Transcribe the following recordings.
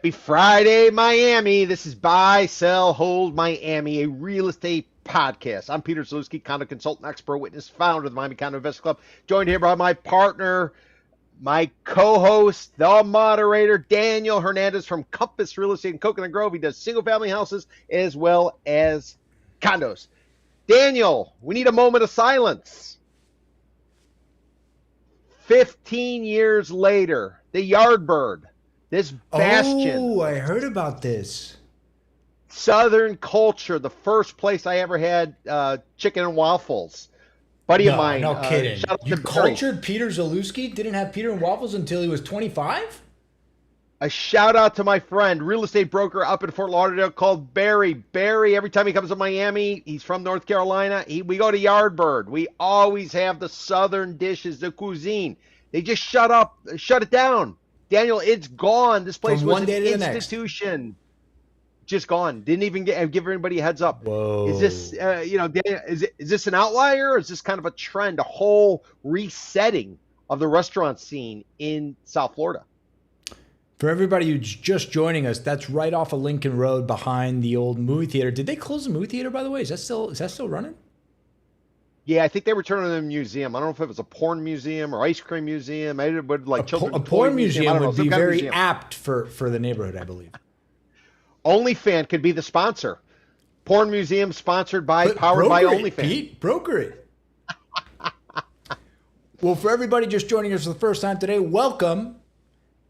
Happy Friday, Miami. This is Buy, Sell, Hold Miami, a real estate podcast. I'm Peter Zalewski, condo consultant, expert witness, founder of the Miami Condo Investing Club. Joined here by my partner, my co-host, the moderator, Daniel Hernandez from Compass Real Estate in Coconut Grove. He does single-family houses as well as condos. Daniel, we need a moment of silence. 15 years later, the Yardbird. This bastion. Oh, I heard about this. Southern culture, the first place I ever had chicken and waffles. Buddy of mine. No kidding. Shout out You to Barry. cultured Peter Zalewski? Didn't have Peter and waffles until he was 25? A shout out to my friend, real estate broker up in Fort Lauderdale called Barry. Barry, every time he comes to Miami, he's from North Carolina. We go to Yardbird. We always have the southern dishes, the cuisine. They just shut it down. Daniel, it's gone. This place From was one day to an the next. institution. Just gone. Didn't even give everybody a heads up. Whoa. Is this, Daniel, is this an outlier, or is this kind of a trend, a whole resetting of the restaurant scene in South Florida? For everybody who's just joining us, that's right off of Lincoln Road behind the old movie theater. Did they close the movie theater, by the way? Is that still running? Yeah, I think they were turning it a museum. I don't know if it was a porn museum or ice cream museum. Maybe it would like children's A porn toy museum I don't know, would some be kind of very museum. apt for the neighborhood, I believe. OnlyFans could be the sponsor. Porn museum sponsored by, powered by Broker it, OnlyFans. Pete, broker it. Well, for everybody just joining us for the first time today, welcome.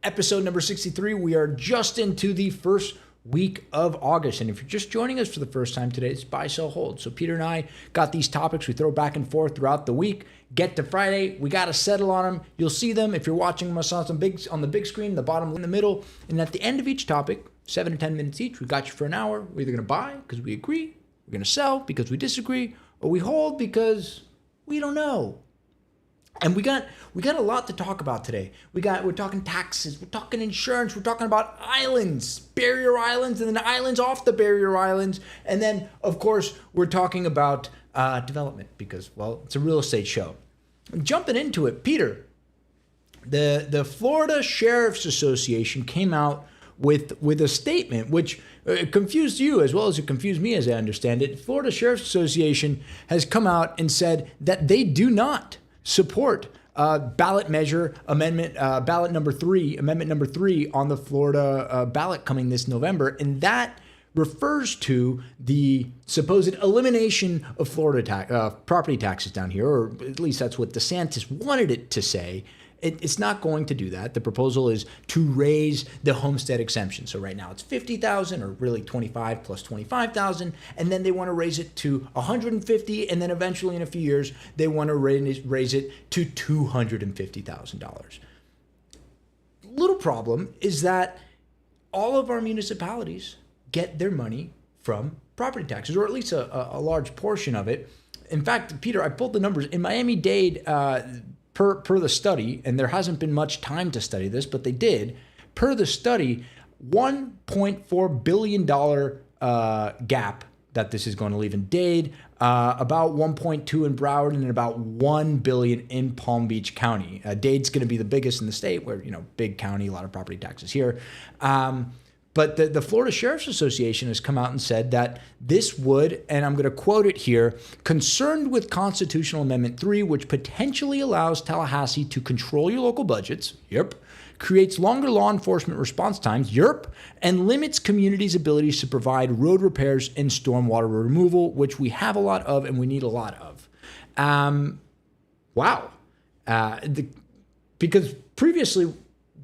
Episode number 63. We are just into the first week of August. And if you're just joining us for the first time today, it's buy, sell, hold. So Peter and I got these topics we throw back and forth throughout the week. Get to Friday, we got to settle on them. You'll see them if you're watching us on the big screen, the bottom, in the middle. And at the end of each topic, 7 to 10 minutes each, we got you for an hour. We're either going to buy because we agree, we're going to sell because we disagree, or we hold because we don't know. And we got a lot to talk about today. We're talking taxes, we're talking insurance, we're talking about islands, barrier islands, and then islands off the barrier islands. And then, of course, we're talking about development because, well, it's a real estate show. Jumping into it, Peter, the Florida Sheriff's Association came out with a statement which confused you as well as it confused me, as I understand it. Florida Sheriff's Association has come out and said that they do not support ballot measure amendment, ballot number 3, amendment number 3 on the Florida ballot coming this November. And that refers to the supposed elimination of Florida property taxes down here, or at least that's what DeSantis wanted it to say. It's not going to do that. The proposal is to raise the homestead exemption. So right now it's $50,000, or really 25 plus 25,000, and then they want to raise it to 150, and then eventually in a few years they want to raise it to $250,000. Little problem is that all of our municipalities get their money from property taxes, or at least a large portion of it. In fact, Peter, I pulled the numbers in Miami-Dade. Per the study, and there hasn't been much time to study this, but they did. Per the study, $1.4 billion gap that this is going to leave in Dade, about 1.2 in Broward, and about $1 billion in Palm Beach County. Dade's going to be the biggest in the state, where, big county, a lot of property taxes here. But the Florida Sheriff's Association has come out and said that this would, and I'm going to quote it here, concerned with Constitutional Amendment 3, which potentially allows Tallahassee to control your local budgets, yep, creates longer law enforcement response times, yep, and limits communities' abilities to provide road repairs and stormwater removal, which we have a lot of and we need a lot of. Wow. Because previously,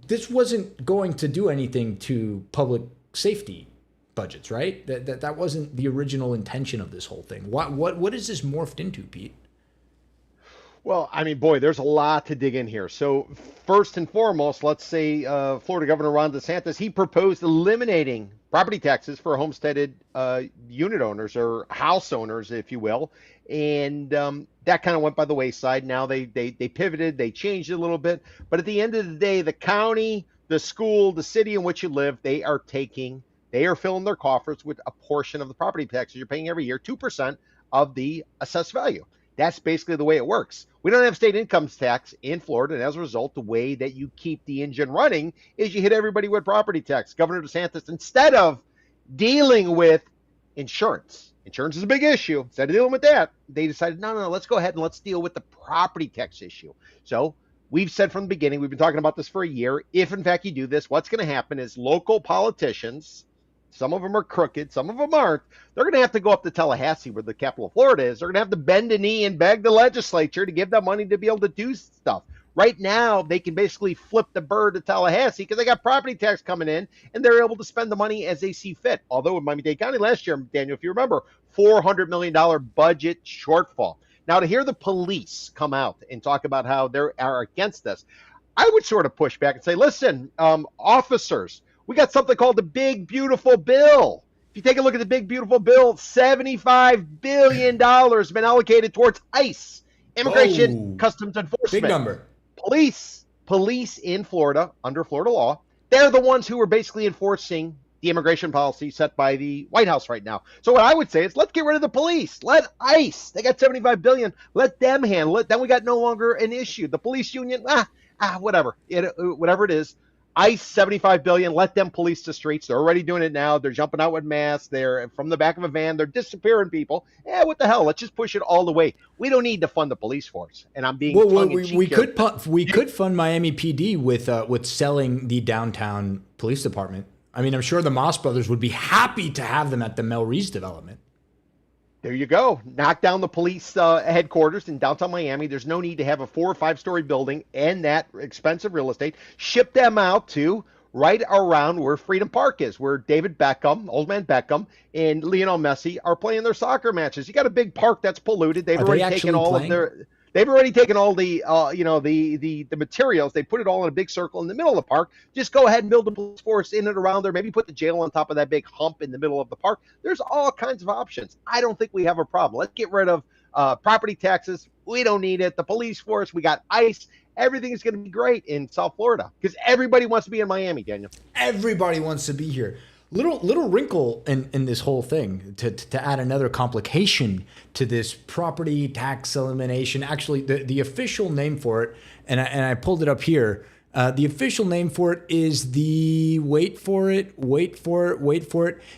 this wasn't going to do anything to public safety budgets, right? That wasn't the original intention of this whole thing. What is this morphed into, Pete? Well, I mean, boy, there's a lot to dig in here. So first and foremost, let's say Florida Governor Ron DeSantis, he proposed eliminating property taxes for homesteaded unit owners, or house owners, if you will. And that kind of went by the wayside. Now they pivoted, they changed it a little bit. But at the end of the day, the county, the school, the city in which you live, they are filling their coffers with a portion of the property taxes you're paying every year, 2% of the assessed value. That's basically the way it works. We don't have state income tax in Florida, and as a result, the way that you keep the engine running is you hit everybody with property tax. Governor DeSantis, instead of dealing with insurance, insurance is a big issue. Instead of dealing with that, they decided, no, let's go ahead and let's deal with the property tax issue. So we've said from the beginning, we've been talking about this for a year. If in fact you do this, what's going to happen is local politicians, some of them are crooked, some of them aren't. They're going to have to go up to Tallahassee, where the capital of Florida is. They're going to have to bend a knee and beg the legislature to give them money to be able to do stuff. Right now, they can basically flip the bird to Tallahassee because they got property tax coming in, and they're able to spend the money as they see fit. Although in Miami-Dade County last year, Daniel, if you remember, $400 million budget shortfall. Now, to hear the police come out and talk about how they are against this, I would sort of push back and say, listen, officers, we got something called the Big Beautiful Bill. If you take a look at the Big Beautiful Bill, $75 billion has been allocated towards ICE, Immigration Customs Enforcement. Big number. Police in Florida, under Florida law, they're the ones who are basically enforcing the immigration policy set by the White House right now. So what I would say is, let's get rid of the police. Let ICE, they got $75 billion, let them handle it. Then we got no longer an issue. The police union, whatever it is. ICE, $75 billion, let them police the streets. They're already doing it now. They're jumping out with masks. They're from the back of a van. They're disappearing people. What the hell? Let's just push it all the way. We don't need to fund the police force. And I'm being tongue-in-cheek we could fund Miami PD with selling the downtown police department. I mean, I'm sure the Moss brothers would be happy to have them at the Mel Reese development. There you go. Knock down the police headquarters in downtown Miami. There's no need to have a 4 or 5 story building and that expensive real estate. Ship them out to right around where Freedom Park is, where David Beckham, old man Beckham, and Lionel Messi are playing their soccer matches. You got a big park that's polluted. They've already taken all of their. They've already taken all the, the materials. They put it all in a big circle in the middle of the park. Just go ahead and build a police force in and around there. Maybe put the jail on top of that big hump in the middle of the park. There's all kinds of options. I don't think we have a problem. Let's get rid of property taxes. We don't need it. The police force, we got ICE. Everything is going to be great in South Florida because everybody wants to be in Miami, Daniel. Everybody wants to be here. Little wrinkle in this whole thing to add another complication to this property tax elimination. Actually, the official name for it, and I pulled it up here. The official name for it is the wait for it,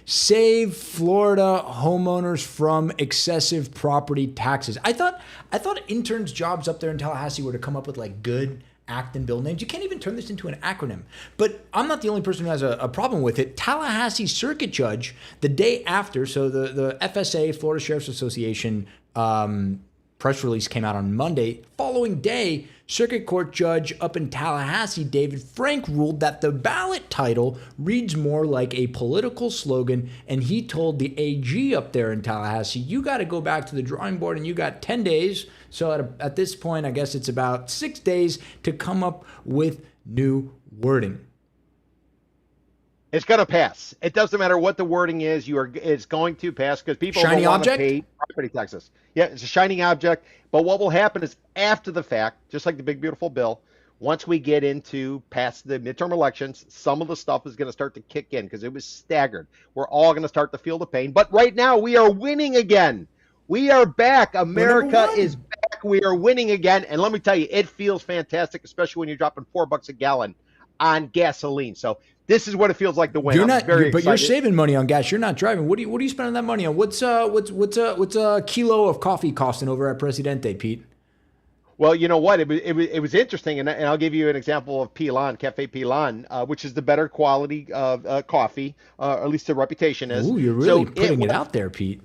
Save Florida Homeowners from Excessive Property Taxes. I thought interns' jobs up there in Tallahassee were to come up with like good act and bill names. You can't even turn this into an acronym. But I'm not the only person who has a problem with it. Tallahassee Circuit Judge, the day after, so the FSA, Florida Sheriff's Association, press release came out on Monday. Following day, Circuit Court Judge up in Tallahassee, David Frank, ruled that the ballot title reads more like a political slogan, and he told the AG up there in Tallahassee, you got to go back to the drawing board, and you got 10 days. So at this point, I guess it's about 6 days to come up with new wording. It's going to pass. It doesn't matter what the wording is. It's going to pass because people don't want to pay property taxes. Yeah, it's a shining object. But what will happen is after the fact, just like the Big Beautiful Bill, once we get into past the midterm elections, some of the stuff is going to start to kick in because it was staggered. We're all going to start to feel the pain. But right now, we are winning again. We are back. America is back. We are winning again. And let me tell you, it feels fantastic, especially when you're dropping $4 a gallon on gasoline. So this is what it feels like to win. But you're saving money on gas. You're not driving. What are you spending that money on? What's a kilo of coffee costing over at Presidente, Pete? Well, you know what? It was interesting, and I'll give you an example of Pilan, Cafe Pilan, which is the better quality of coffee, or at least the reputation is. Ooh, you're really putting it out there, Pete.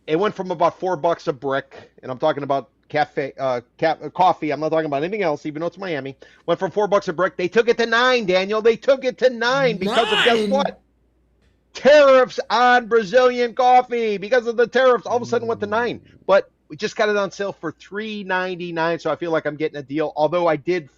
It went from about $4 a brick, and I'm talking about coffee. I'm not talking about anything else, even though it's Miami. Went from $4 a brick. They took it to $9, Daniel. They took it to $9 because of, guess what? Tariffs on Brazilian coffee. Because of the tariffs, all of a sudden went to $9. But we just got it on sale for $3.99, so I feel like I'm getting a deal. Although I did,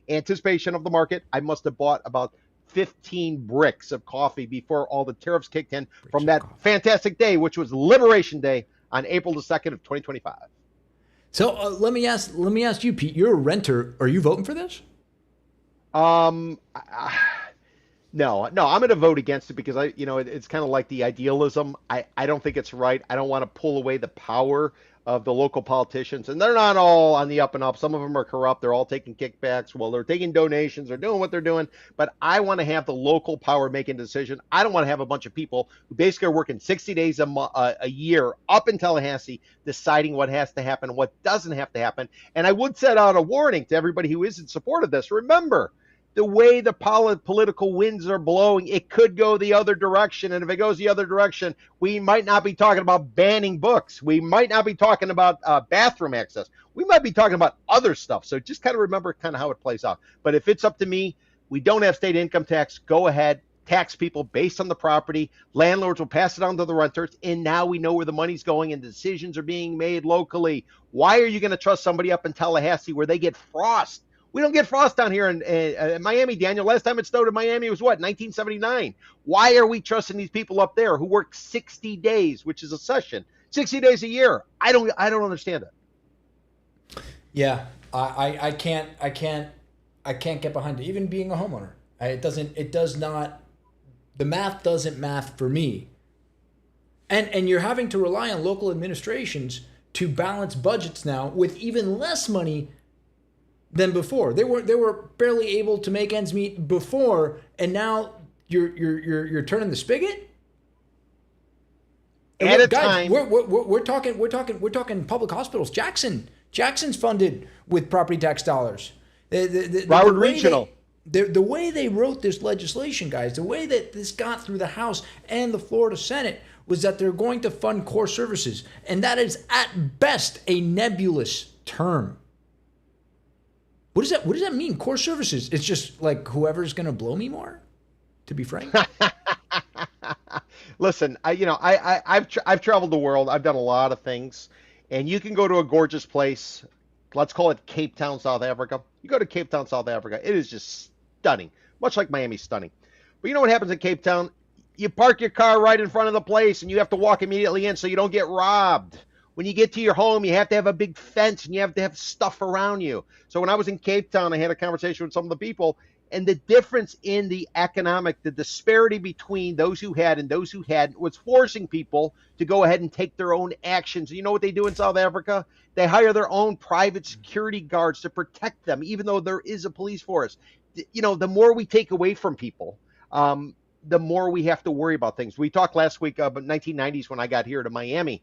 anticipation of the market, I must have bought about 15 bricks of coffee before all the tariffs kicked in from that fantastic day, which was Liberation Day on April the 2nd of 2025. So let me ask you, Pete. You're a renter. Are you voting for this? No. I'm going to vote against it because it's kind of like the idealism. I don't think it's right. I don't want to pull away the power of the local politicians, and they're not all on the up and up. Some of them are corrupt. They're all taking kickbacks. Well, they're taking donations. They're doing what they're doing. But I want to have the local power making a decision. I don't want to have a bunch of people who basically are working 60 days a year up in Tallahassee deciding what has to happen, what doesn't have to happen. And I would set out a warning to everybody who is in support of this. Remember, the way the political winds are blowing, it could go the other direction. And if it goes the other direction, we might not be talking about banning books. We might not be talking about bathroom access. We might be talking about other stuff. So just kind of remember kind of how it plays out. But if it's up to me, we don't have state income tax. Go ahead, tax people based on the property. Landlords will pass it on to the renters. And now we know where the money's going and decisions are being made locally. Why are you going to trust somebody up in Tallahassee where they get frost? We don't get frost down here in Miami, Daniel. Last time it snowed in Miami was what, 1979? Why are we trusting these people up there who work 60 days, which is a session, 60 days a year? I don't understand it. Yeah, I can't get behind it. Even being a homeowner, the math doesn't math for me. And you're having to rely on local administrations to balance budgets now with even less money than before. They were barely able to make ends meet before, and now you're turning the spigot. At a time, we're talking public hospitals. Jackson's funded with property tax dollars. Broward Regional. The way they wrote this legislation, guys, the way that this got through the House and the Florida Senate was that they're going to fund core services, and that is at best a nebulous term. What does that mean? Core services? It's just like whoever's going to blow me more, to be frank. Listen, I've traveled the world. I've done a lot of things, and you can go to a gorgeous place. Let's call it Cape Town, South Africa. You go to Cape Town, South Africa. It is just stunning, much like Miami's stunning. But you know what happens in Cape Town? You park your car right in front of the place, and you have to walk immediately in so you don't get robbed. When you get to your home, you have to have a big fence and you have to have stuff around you. So when I was in Cape Town, I had a conversation with some of the people, and the difference in the disparity between those who had and those who hadn't was forcing people to go ahead and take their own actions. You know what they do in South Africa? They hire their own private security guards to protect them, even though there is a police force. You know, the more we take away from people, the more we have to worry about things. We talked last week about 1990s when I got here to Miami.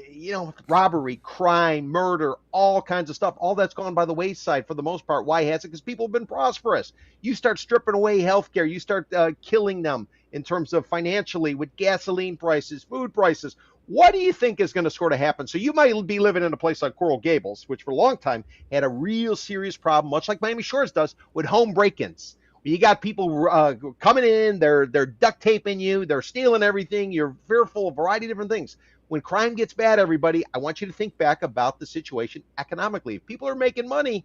You know, robbery, crime, murder, all kinds of stuff. All that's gone by the wayside for the most part. Why has it? Because people have been prosperous. You start stripping away healthcare. You start killing them in terms of financially with gasoline prices, food prices. What do you think is going to sort of happen? So you might be living in a place like Coral Gables, which for a long time had a real serious problem, much like Miami Shores does, with home break-ins. You got people coming in, they're duct taping you, they're stealing everything. You're fearful of a variety of different things. When crime gets bad, everybody, I want you to think back about the situation economically. If people are making money,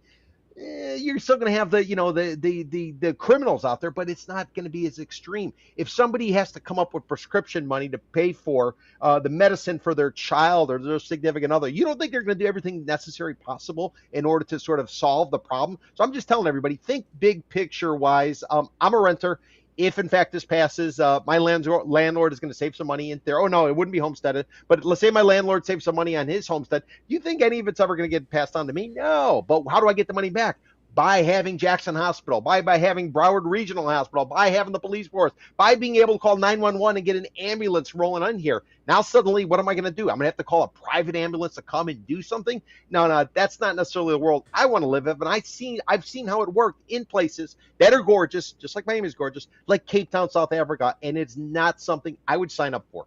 you're still going to have the criminals out there, but it's not going to be as extreme. If somebody has to come up with prescription money to pay for the medicine for their child or their significant other, you don't think they're going to do everything necessary possible in order to sort of solve the problem? So I'm just telling everybody, think big picture wise. I'm a renter. If, in fact, this passes, my landlord is going to save some money in there. Oh, no, it wouldn't be homesteaded. But let's say my landlord saves some money on his homestead. Do you think any of it's ever going to get passed on to me? No. But how do I get the money back? By having Jackson Hospital, by having Broward Regional Hospital, by having the police force, by being able to call 911 and get an ambulance rolling on here. Now, suddenly, what am I going to do? I'm going to have to call a private ambulance to come and do something? No, that's not necessarily the world I want to live in. But I've seen how it worked in places that are gorgeous, just like Miami's gorgeous, like Cape Town, South Africa, and it's not something I would sign up for.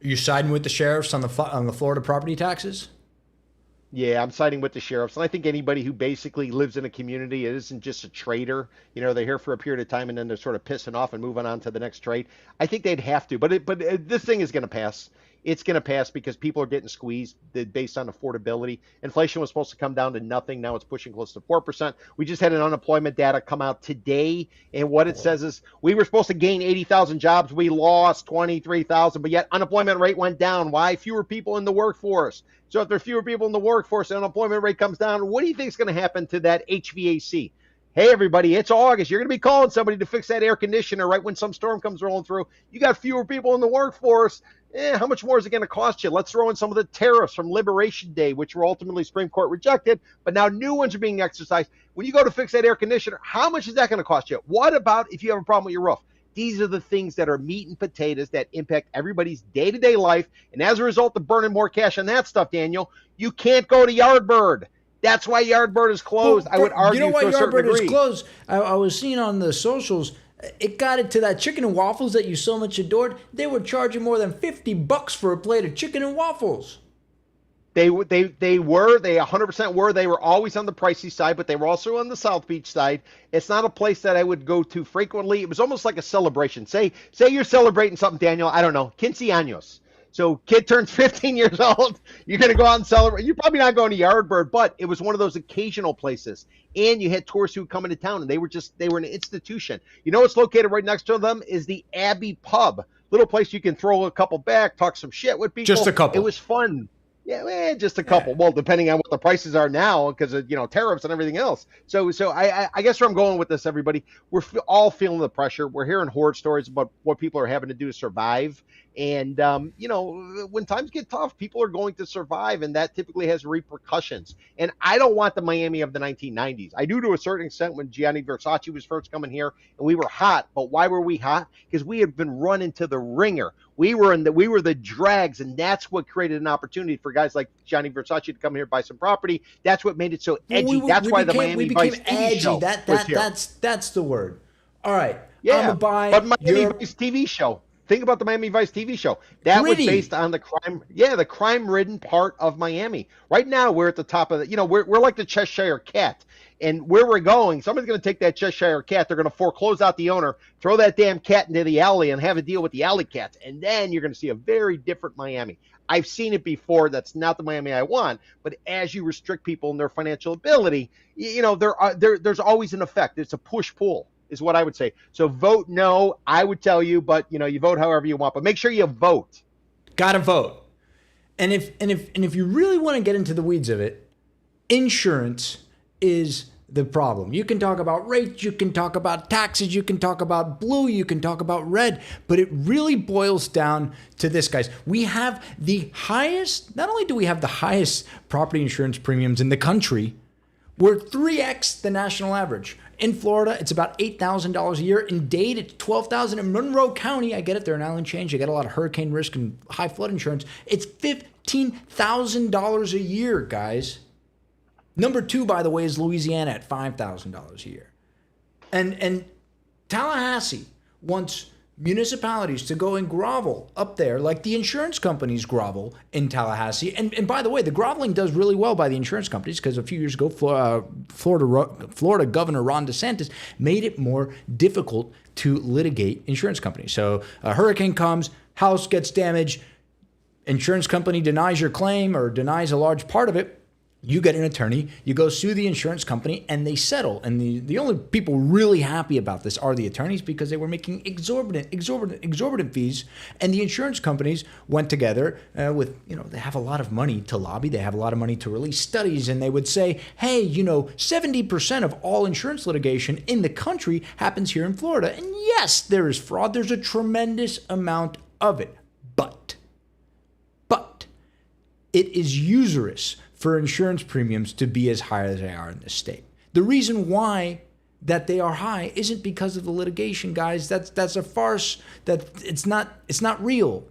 Are you siding with the sheriffs on the Florida property taxes? Yeah, I'm siding with the sheriffs. And I think anybody who basically lives in a community, it isn't just a trader. You know, they're here for a period of time and then they're sort of pissing off and moving on to the next trade. I think they'd have to. But this thing is going to pass. It's going to pass because people are getting squeezed based on affordability. Inflation was supposed to come down to nothing. Now it's pushing close to 4%. We just had an unemployment data come out today. And what it says is we were supposed to gain 80,000 jobs. We lost 23,000, but yet unemployment rate went down. Why? Fewer people in the workforce. So if there are fewer people in the workforce and unemployment rate comes down, what do you think is going to happen to that HVAC? Hey, everybody, it's August. You're going to be calling somebody to fix that air conditioner right when some storm comes rolling through. You got fewer people in the workforce. How much more is it going to cost you? Let's throw in some of the tariffs from Liberation Day, which were ultimately Supreme Court rejected, but now new ones are being exercised. When you go to fix that air conditioner, how much is that going to cost you? What about if you have a problem with your roof? These are the things that are meat and potatoes that impact everybody's day-to-day life. And as a result of burning more cash on that stuff, Daniel, you can't go to Yardbird. That's why Yardbird is closed. I would argue you know why to a certain Yardbird is degree. closed? I was seeing on the socials, it got it to that chicken and waffles that you so much adored. They were charging more than $50 for a plate of chicken and waffles. They 100% were. They were always on the pricey side, but they were also on the South Beach side. It's not a place that I would go to frequently. It was almost like a celebration. Say you're celebrating something, Daniel. I don't know, 15 años. So kid turns 15 years old. You're going to go out and celebrate. You're probably not going to Yardbird, but it was one of those occasional places. And you had tourists who would come into town, and they were an institution. You know what's located right next to them is the Abbey Pub. Little place you can throw a couple back, talk some shit with people. Just a couple. It was fun. Yeah, just a couple. Yeah. Well, depending on what the prices are now, because of tariffs and everything else. So I guess where I'm going with this, everybody, we're all feeling the pressure. We're hearing horror stories about what people are having to do to survive. And when times get tough, people are going to survive, and that typically has repercussions. And I don't want the Miami of the 1990s. I do to a certain extent when Gianni Versace was first coming here, and we were hot. But why were we hot? Because we had been run into the ringer. We were the drags, and that's what created an opportunity for guys like Gianni Versace to come here, buy some property. That's what made it so edgy. That's why the Miami Vice TV show was here. That's the word. All right. Yeah, but Miami Vice TV show. Think about the Miami Vice TV show. That was based on the crime-ridden part of Miami. Right now, we're at the top of we're like the Cheshire Cat. And where we're going, somebody's going to take that Cheshire Cat. They're going to foreclose out the owner, throw that damn cat into the alley, and have a deal with the alley cats. And then you're going to see a very different Miami. I've seen it before. That's not the Miami I want. But as you restrict people in their financial ability, there's always an effect. It's a push-pull is what I would say. So vote no, I would tell you, but you vote however you want. But make sure you vote. Gotta vote. And if you really want to get into the weeds of it, insurance is the problem. You can talk about rates, you can talk about taxes, you can talk about blue, you can talk about red, but it really boils down to this, guys. We have the highest, not only do we have the highest property insurance premiums in the country, we're 3x the national average. In Florida, it's about $8,000 a year. In Dade, it's $12,000. In Monroe County, I get it, they're an island change. They get a lot of hurricane risk and high flood insurance. It's $15,000 a year, guys. Number 2, by the way, is Louisiana at $5,000 a year. And Tallahassee wants municipalities to go and grovel up there like the insurance companies grovel in Tallahassee. And by the way, the groveling does really well by the insurance companies because a few years ago, Florida Governor Ron DeSantis made it more difficult to litigate insurance companies. So a hurricane comes, house gets damaged, insurance company denies your claim or denies a large part of it. You get an attorney, you go sue the insurance company, and they settle. And the only people really happy about this are the attorneys because they were making exorbitant fees. And the insurance companies went together with, they have a lot of money to lobby. They have a lot of money to release studies. And they would say, hey, 70% of all insurance litigation in the country happens here in Florida. And yes, there is fraud. There's a tremendous amount of it. But it is usurious for insurance premiums to be as high as they are in this state. The reason why that they are high isn't because of the litigation, guys. That's a farce. That it's not real.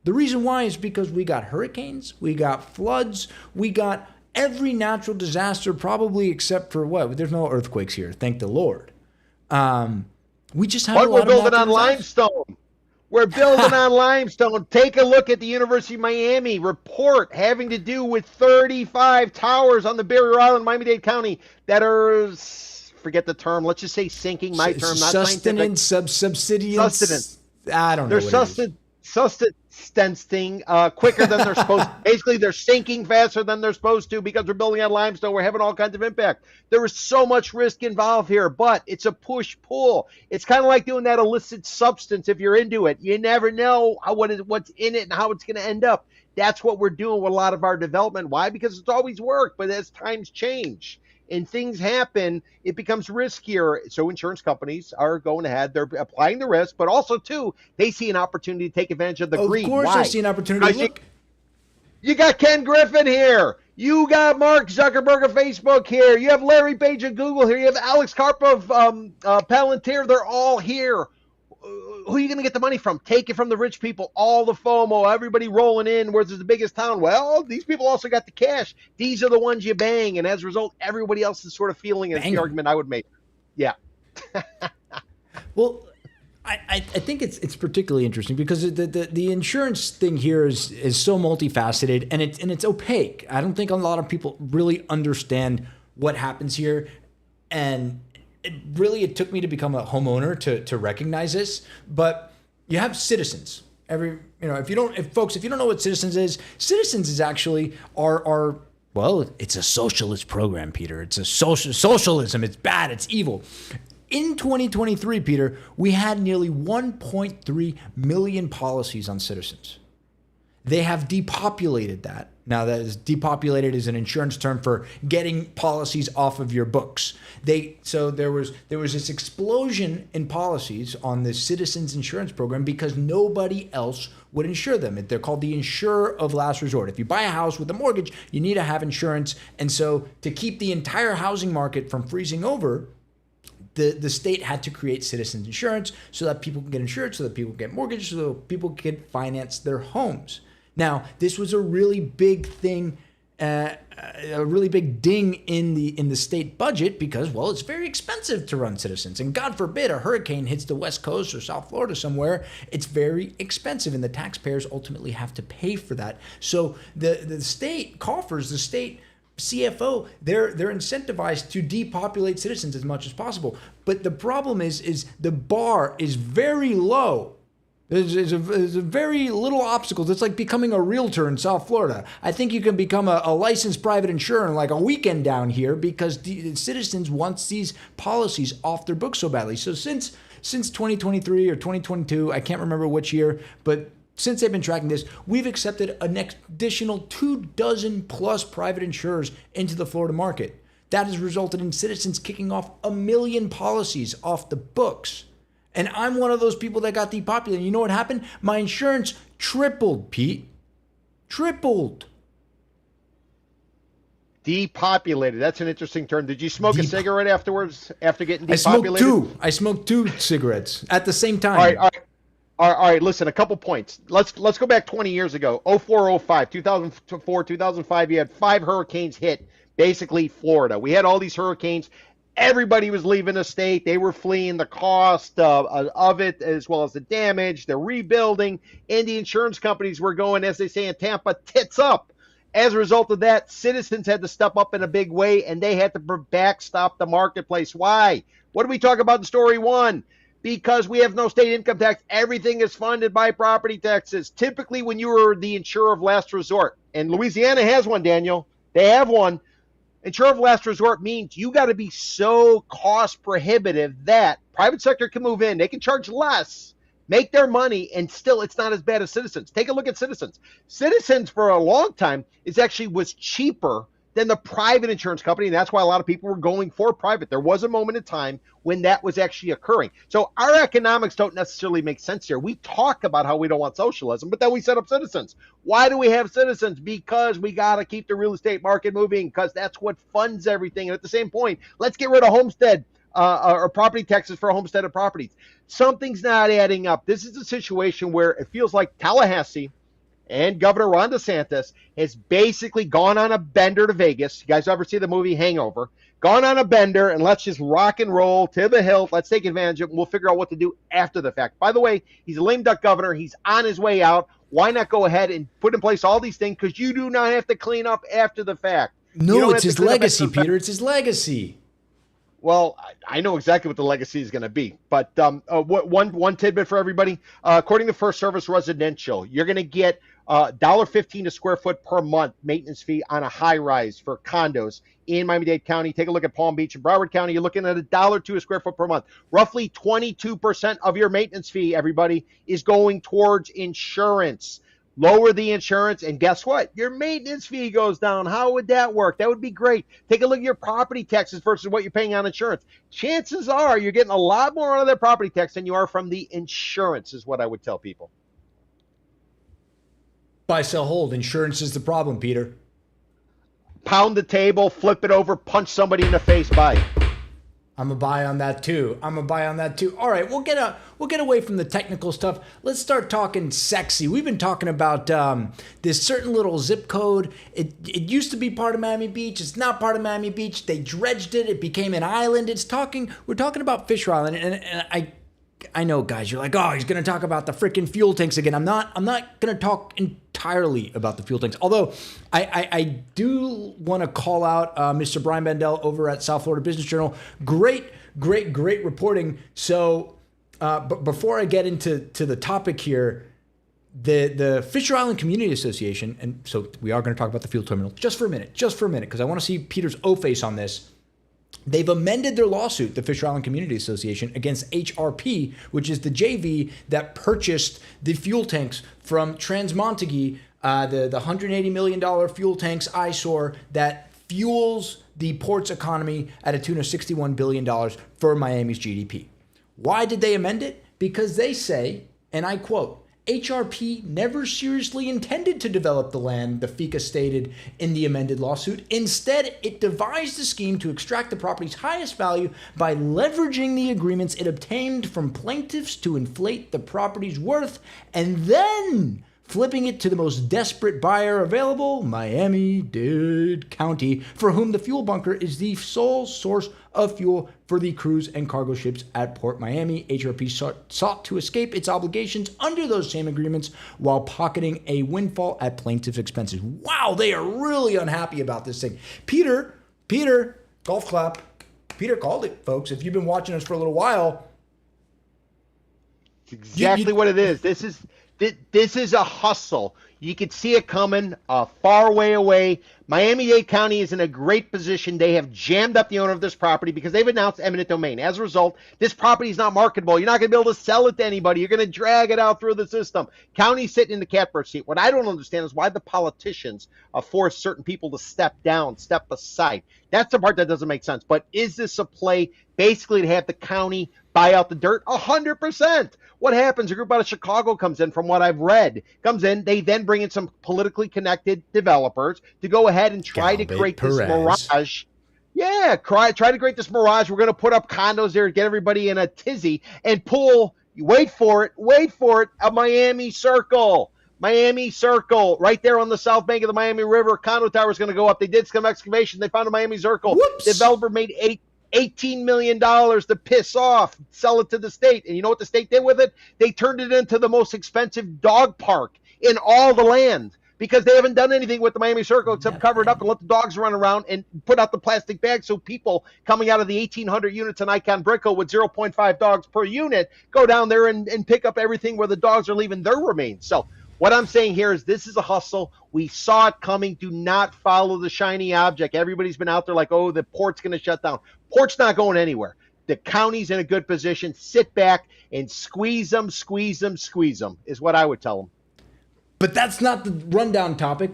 The reason why is because we got hurricanes, we got floods, we got every natural disaster, probably except for what? There's no earthquakes here, thank the Lord. We just have a lot of natural disasters. We're building on limestone. We're building on limestone. Take a look at the University of Miami report having to do with 35 towers on the Barrier Island, Miami-Dade County that are, forget the term, let's just say sinking, my term, not sustenance, subsidience. Sustenance. I don't know. They're sustenting quicker than they're supposed to. Basically, they're sinking faster than they're supposed to because we're building on limestone. We're having all kinds of impact. There is so much risk involved here, but it's a push-pull. It's kind of like doing that illicit substance if you're into it. You never know what's in it and how it's going to end up. That's what we're doing with a lot of our development. Why? Because it's always worked, but as times change. and things happen, it becomes riskier. So insurance companies are going ahead, they're applying the risk, but also too, they see an opportunity to take advantage of the Of greed. course, I Why? see an opportunity. Because Look, you got Ken Griffin here. You got Mark Zuckerberg of Facebook here. You have Larry Page of Google here. You have Alex Karp of Palantir. They're all here. Who are you going to get the money from? Take it from the rich people, all the FOMO, everybody rolling in where there's the biggest town. Well, these people also got the cash. These are the ones you bang. And as a result, everybody else is sort of feeling it's the argument I would make. Yeah. Well, I think it's particularly interesting because the insurance thing here is so multifaceted and it's opaque. I don't think a lot of people really understand what happens here, and it took me to become a homeowner to recognize this. But you have Citizens. If you don't know what Citizens is actually our well, it's a socialist program, Peter. It's a socialism. It's bad. It's evil. In 2023, Peter, we had nearly 1.3 million policies on Citizens. They have depopulated that. Now, that is depopulated is an insurance term for getting policies off of your books. So there was this explosion in policies on the Citizens Insurance Program because nobody else would insure them. They're called the insurer of last resort. If you buy a house with a mortgage, you need to have insurance. And so to keep the entire housing market from freezing over, the state had to create Citizens Insurance so that people can get insured, so that people can get mortgages, so that people can finance their homes. Now, this was a really big thing, a really big ding in the state budget because, well, it's very expensive to run Citizens. And God forbid a hurricane hits the West Coast or South Florida somewhere, it's very expensive, and the taxpayers ultimately have to pay for that. So the state coffers, the state CFO, they're incentivized to depopulate Citizens as much as possible. But the problem is the bar is very low. There's a very little obstacles. It's like becoming a realtor in South Florida. I think you can become a licensed private insurer in like a weekend down here because the Citizens wants these policies off their books so badly. So since 2023 or 2022, I can't remember which year, but since they've been tracking this, we've accepted an additional 24 plus private insurers into the Florida market. That has resulted in Citizens kicking off 1 million policies off the books. And I'm one of those people that got depopulated. You know what happened? My insurance tripled, Pete. Tripled. Depopulated. That's an interesting term. Did you smoke a cigarette afterwards after getting depopulated? I smoked two cigarettes at the same time. All right, listen, a couple points. Let's go back 20 years ago, 04, 05, 2004, 2005. You had 5 hurricanes hit basically Florida. We had all these hurricanes. Everybody was leaving the state. They were fleeing the cost of it as well as the damage. They're rebuilding, and the insurance companies were going, as they say in Tampa, tits up. As a result of that, Citizens had to step up in a big way, and they had to backstop the marketplace. Why? What did we talk about in story 1? Because we have no state income tax. Everything is funded by property taxes. Typically, when you are the insurer of last resort, and Louisiana has one, Daniel, they have one. Insurer of last resort means you got to be so cost prohibitive that private sector can move in. They can charge less, make their money, and still it's not as bad as Citizens. Take a look at Citizens. Citizens for a long time was cheaper than the private insurance company, and that's why a lot of people were going for private. There was a moment in time when that was actually occurring. So our economics don't necessarily make sense here. We talk about how we don't want socialism, but then we set up Citizens. Why do we have Citizens? Because we got to keep the real estate market moving, because that's what funds everything. And at the same point, let's get rid of homestead or property taxes for homesteaded properties. Something's not adding up. This is a situation where it feels like Tallahassee and Governor Ron DeSantis has basically gone on a bender to Vegas. You guys ever see the movie Hangover? Gone on a bender, and let's just rock and roll to the hilt. Let's take advantage of it, and we'll figure out what to do after the fact. By the way, he's a lame duck governor. He's on his way out. Why not go ahead and put in place all these things? Because you do not have to clean up after the fact. No, it's his legacy, Peter. It's his legacy. Well, I know exactly what the legacy is going to be, but one tidbit for everybody. According to First Service Residential, you're going to get $1.15 a square foot per month maintenance fee on a high rise for condos in Miami-Dade County. Take a look at Palm Beach and Broward County. You're looking at $1.02 a square foot per month. Roughly 22% of your maintenance fee, everybody, is going towards insurance. lower the insurance, and guess what? Your maintenance fee goes down. How would that work? That would be great. Take a look at your property taxes versus what you're paying on insurance. Chances are you're getting a lot more out of that property tax than you are from the insurance, is what I would tell people. Buy, sell, hold. Insurance is the problem, Peter. Pound the table, flip it over, punch somebody in the face, buy. I'm a buy on that too. All right, we'll get away from the technical stuff. Let's start talking sexy. We've been talking about this certain little zip code. It used to be part of Miami Beach. It's not part of Miami Beach. They dredged it. It became an island. We're talking about Fisher Island, and I know, guys, you're like, oh, he's going to talk about the freaking fuel tanks again. I'm not going to talk entirely about the fuel tanks. Although I do want to call out Mr. Brian Bandel over at South Florida Business Journal. Great reporting. So but before I get into the topic here, the Fisher Island Community Association, and so we are going to talk about the fuel terminal just for a minute, because I want to see Peter's O-face on this. They've amended their lawsuit, the Fisher Island Community Association, against HRP, which is the JV that purchased the fuel tanks from Transmontague, the $180 million fuel tanks eyesore that fuels the port's economy at a tune of $61 billion for Miami's GDP. Why did they amend it? Because they say, and I quote, HRP never seriously intended to develop the land, the FICA stated in the amended lawsuit. Instead, it devised a scheme to extract the property's highest value by leveraging the agreements it obtained from plaintiffs to inflate the property's worth and then flipping it to the most desperate buyer available, Miami-Dade County, for whom the fuel bunker is the sole source of fuel for the cruise and cargo ships at Port Miami. HRP sought to escape its obligations under those same agreements while pocketing a windfall at plaintiff's expenses. Wow, they are really unhappy about this thing. Peter, golf clap. Peter called it, folks. If you've been watching us for a little while. It's exactly what it is. This is a hustle. You could see it coming a far way away. Miami-Dade County is in a great position. They have jammed up the owner of this property because they've announced eminent domain. As a result, this property is not marketable. You're not going to be able to sell it to anybody. You're going to drag it out through the system. County's sitting in the catbird seat. What I don't understand is why the politicians force certain people to step down, step aside. That's the part that doesn't make sense. But is this a play basically to have the county buy out the dirt? 100%. What happens? A group out of Chicago comes in, from what I've read, they then bring in some politically connected developers to go ahead and try to create this mirage. Yeah, try to create this mirage. We're going to put up condos there, get everybody in a tizzy, and pull, wait for it, a Miami Circle. Miami Circle, right there on the south bank of the Miami River. Condo tower is going to go up. They did some excavation. They found a Miami Circle. Whoops. Developer made $18 million to piss off, sell it to the state. And you know what the state did with it? They turned it into the most expensive dog park in all the land because they haven't done anything with the Miami Circle except cover it up and let the dogs run around and put out the plastic bags so people coming out of the 1,800 units in Icon Brickell with 0.5 dogs per unit go down there and pick up everything where the dogs are leaving their remains. So what I'm saying here is this is a hustle. We saw it coming. Do not follow the shiny object. Everybody's been out there like, oh, the port's going to shut down. Port's not going anywhere. The county's in a good position. Sit back and squeeze them is what I would tell them. But that's not the rundown topic.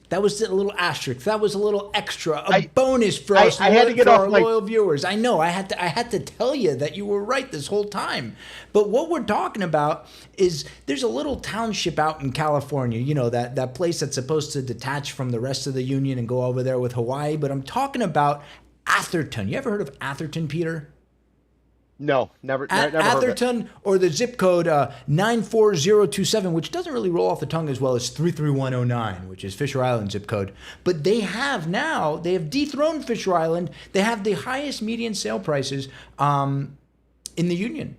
That was a little asterisk. That was a little extra, bonus for us. I had to get off loyal viewers. I know. I had to tell you that you were right this whole time. But what we're talking about is there's a little township out in California. You know, that place that's supposed to detach from the rest of the union and go over there with Hawaii. But I'm talking about Atherton. You ever heard of Atherton, Peter? No, never heard of it. Atherton, or the zip code 94027, which doesn't really roll off the tongue as well as 33109, which is Fisher Island zip code. But they have dethroned Fisher Island. They have the highest median sale prices in the union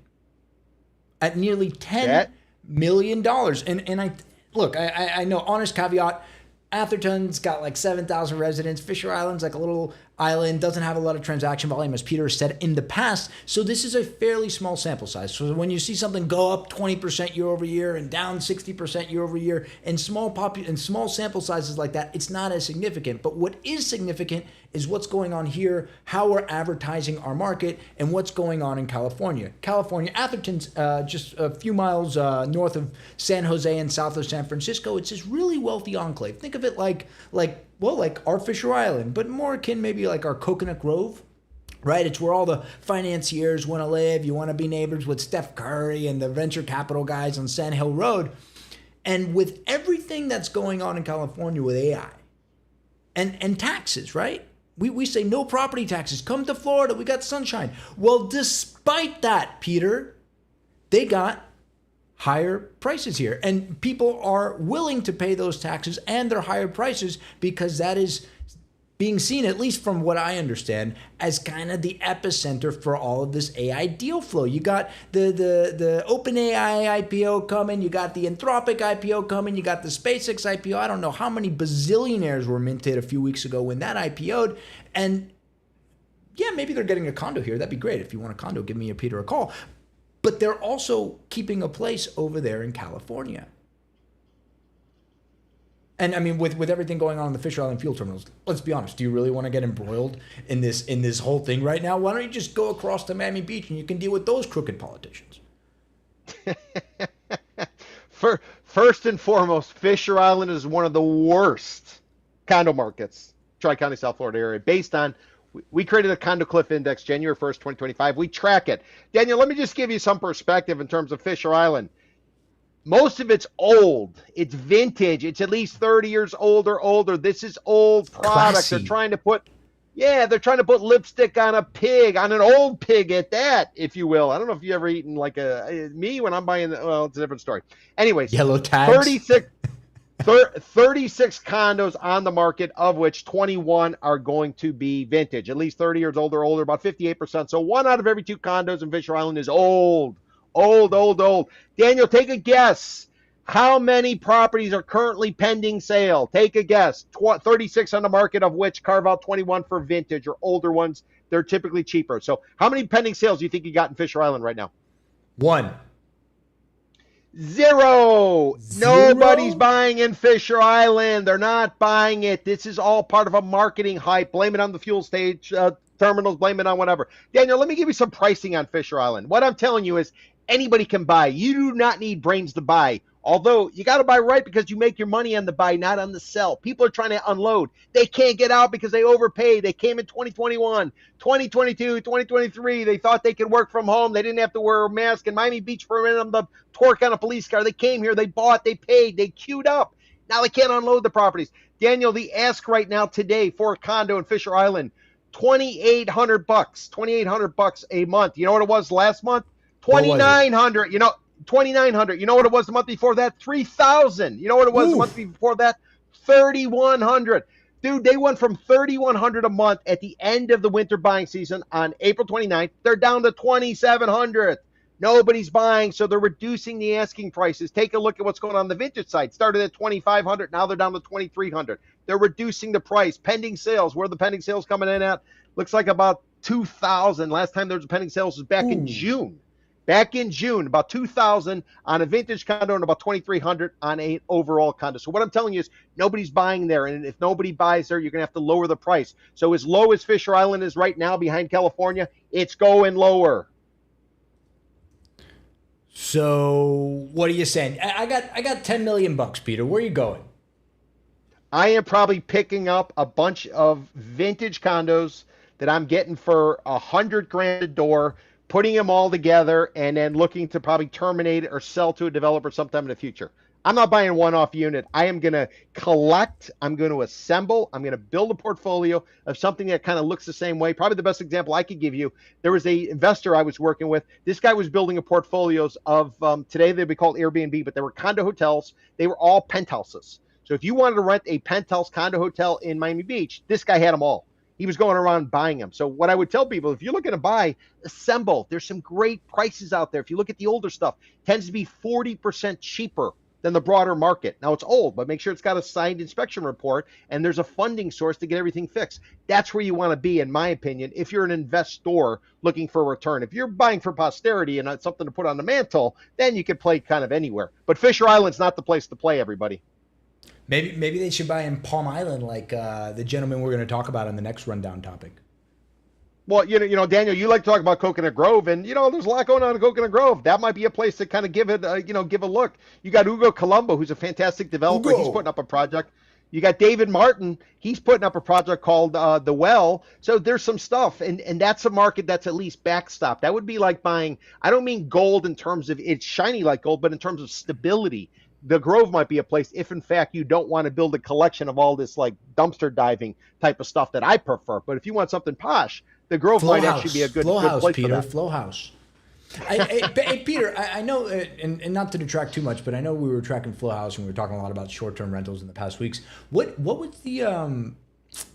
at nearly $10 million. And I know, honest caveat, Atherton's got like 7,000 residents. Fisher Island's like a little island, doesn't have a lot of transaction volume, as Peter has said in the past. So this is a fairly small sample size. So when you see something go up 20% year over year and down 60% year over year in small sample sizes like that, it's not as significant. But what is significant is what's going on here, how we're advertising our market, and what's going on in California. California, Atherton's just a few miles north of San Jose and south of San Francisco. It's this really wealthy enclave. Think of it like our Fisher Island, but more akin maybe like our Coconut Grove. Right, it's where all the financiers want to live. You want to be neighbors with Steph Curry and the venture capital guys on Sand Hill Road. And with everything that's going on in California with AI and taxes, right? We say no property taxes. Come to Florida. We got sunshine. Well, despite that, Peter, they got higher prices here. And people are willing to pay those taxes and their higher prices because that is being seen, at least from what I understand, as kind of the epicenter for all of this AI deal flow. You got the OpenAI IPO coming, you got the Anthropic IPO coming, you got the SpaceX IPO. I don't know how many bazillionaires were minted a few weeks ago when that IPO'd. And yeah, maybe they're getting a condo here. That'd be great. If you want a condo, give me or Peter a call. But they're also keeping a place over there in California. And I mean, with everything going on in the Fisher Island fuel terminals, let's be honest. Do you really want to get embroiled in this whole thing right now? Why don't you just go across to Miami Beach and you can deal with those crooked politicians? First and foremost, Fisher Island is one of the worst condo markets, Tri-County, South Florida area, based on, we created a condo cliff index January 1st, 2025. We track it. Daniel, let me just give you some perspective in terms of Fisher Island. Most of it's old. It's vintage. It's at least 30 years old or older. This is old product. Classy. They're trying to put lipstick on a pig, on an old pig at that, if you will. I don't know if you ever eaten like me when I'm buying, well, it's a different story. Anyways, yellow tags. 36 condos on the market, of which 21 are going to be vintage, at least 30 years old or older, about 58%. So 1 out of every 2 condos in Fisher Island is old. Old. Daniel, take a guess. How many properties are currently pending sale? Take a guess. 36 on the market, of which carve out 21 for vintage or older ones. They're typically cheaper. So how many pending sales do you think you got in Fisher Island right now? 1. 0. Nobody's buying in Fisher Island. They're not buying it. This is all part of a marketing hype. Blame it on the fuel stage terminals, blame it on whatever. Daniel, let me give you some pricing on Fisher Island. What I'm telling you is anybody can buy. You do not need brains to buy. Although you got to buy right because you make your money on the buy, not on the sell. People are trying to unload. They can't get out because they overpaid. They came in 2021, 2022, 2023. They thought they could work from home. They didn't have to wear a mask. In Miami Beach, for a minute, the torque on a police car. They came here. They bought. They paid. They queued up. Now they can't unload the properties. Daniel, the ask right now today for a condo in Fisher Island, $2,800, $2,800 a month. You know what it was last month? $2,900. You know, $2,900. You know what it was the month before that? $3,000. You know what it was the month before that? $3,100. Dude, they went from $3,100 a month at the end of the winter buying season on April 29th. They're down to $2,700. Nobody's buying, so they're reducing the asking prices. Take a look at what's going on the vintage side. Started at $2,500, now they're down to $2,300. They're reducing the price. Pending sales, where are the pending sales coming in at? Looks like about $2,000. Last time there was a pending sales was back in June. Back in June, about $2,000 on a vintage condo and about $2,300 on an overall condo. So what I'm telling you is nobody's buying there, and if nobody buys there, you're going to have to lower the price. So as low as Fisher Island is right now behind California, it's going lower. So what are you saying? I got $10 million, Peter. Where are you going? I am probably picking up a bunch of vintage condos that I'm getting for $100,000 a door, putting them all together, and then looking to probably terminate or sell to a developer sometime in the future. I'm not buying a one-off unit. I am going to collect. I'm going to assemble. I'm going to build a portfolio of something that kind of looks the same way. Probably the best example I could give you, there was a investor I was working with. This guy was building a portfolios of, today they'd be called Airbnb, but they were condo hotels. They were all penthouses. So if you wanted to rent a penthouse condo hotel in Miami Beach, this guy had them all. He was going around buying them. So what I would tell people, if you're looking to buy, assemble. There's some great prices out there. If you look at the older stuff, it tends to be 40% cheaper than the broader market. Now it's old, but make sure it's got a signed inspection report and there's a funding source to get everything fixed. That's where you want to be, in my opinion, if you're an investor looking for a return. If you're buying for posterity and not something to put on the mantle, then you could play kind of anywhere. But Fisher Island's not the place to play, everybody. Maybe they should buy in Palm Island, like the gentleman we're going to talk about on the next rundown topic. Well, Daniel, you like to talk about Coconut Grove, and there's a lot going on in Coconut Grove. That might be a place to kind of give it, give a look. You got Ugo Colombo, who's a fantastic developer. He's putting up a project. You got David Martin. He's putting up a project called The Well. So there's some stuff, and that's a market that's at least backstop. That would be like buying. I don't mean gold in terms of it's shiny like gold, but in terms of stability. The Grove might be a place if, in fact, you don't want to build a collection of all this like dumpster diving type of stuff that I prefer. But if you want something posh, the Grove might actually be a good place Peter, for that. Flow House. Hey, Peter, I know, and not to detract too much, but I know we were tracking Flow House and we were talking a lot about short-term rentals in the past weeks. What was the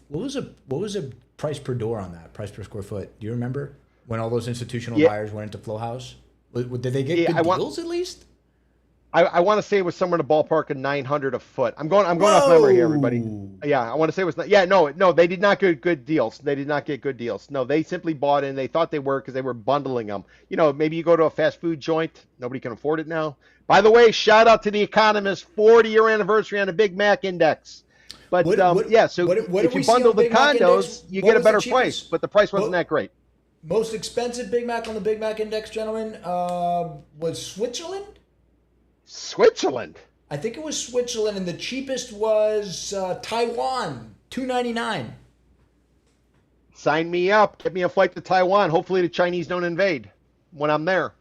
what was a price per door on that? Price per square foot? Do you remember when all those institutional buyers went into Flow House? Did they get good deals at least? I want to say it was somewhere in the ballpark of 900 a foot. I'm going off memory here, everybody. Yeah, I want to say it was. No, they did not get good deals. They did not get good deals. No, they simply bought in. They thought they were because they were bundling them. Maybe you go to a fast food joint. Nobody can afford it now. By the way, shout out to The Economist, 40-year anniversary on the Big Mac Index. But if you bundle the condos, you get a better price. But the price wasn't that great. Most expensive Big Mac on the Big Mac Index, gentlemen, was Switzerland. Switzerland. I think it was Switzerland, and the cheapest was Taiwan, $2.99. Sign me up. Get me a flight to Taiwan. Hopefully the Chinese don't invade when I'm there.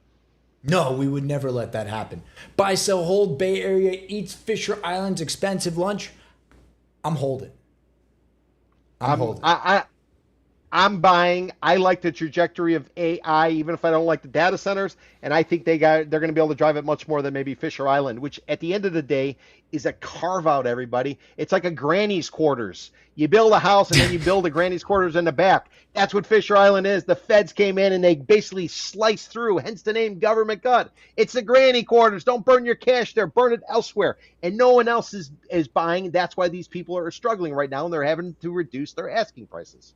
No, we would never let that happen. Buy, sell, hold. Bay Area eats Fisher Island's expensive lunch. I'm holding. I'm holding. I'm buying. I like the trajectory of AI, even if I don't like the data centers, and I think they're going to be able to drive it much more than maybe Fisher Island, which at the end of the day is a carve out. Everybody, it's like a granny's quarters. You build a house and then you build a granny's quarters in the back. That's what Fisher Island is. The feds came in and they basically sliced through, hence the name government gut. It's the granny quarters. Don't burn your cash there. Burn it elsewhere. And no one else is buying. That's why these people are struggling right now, and they're having to reduce their asking prices.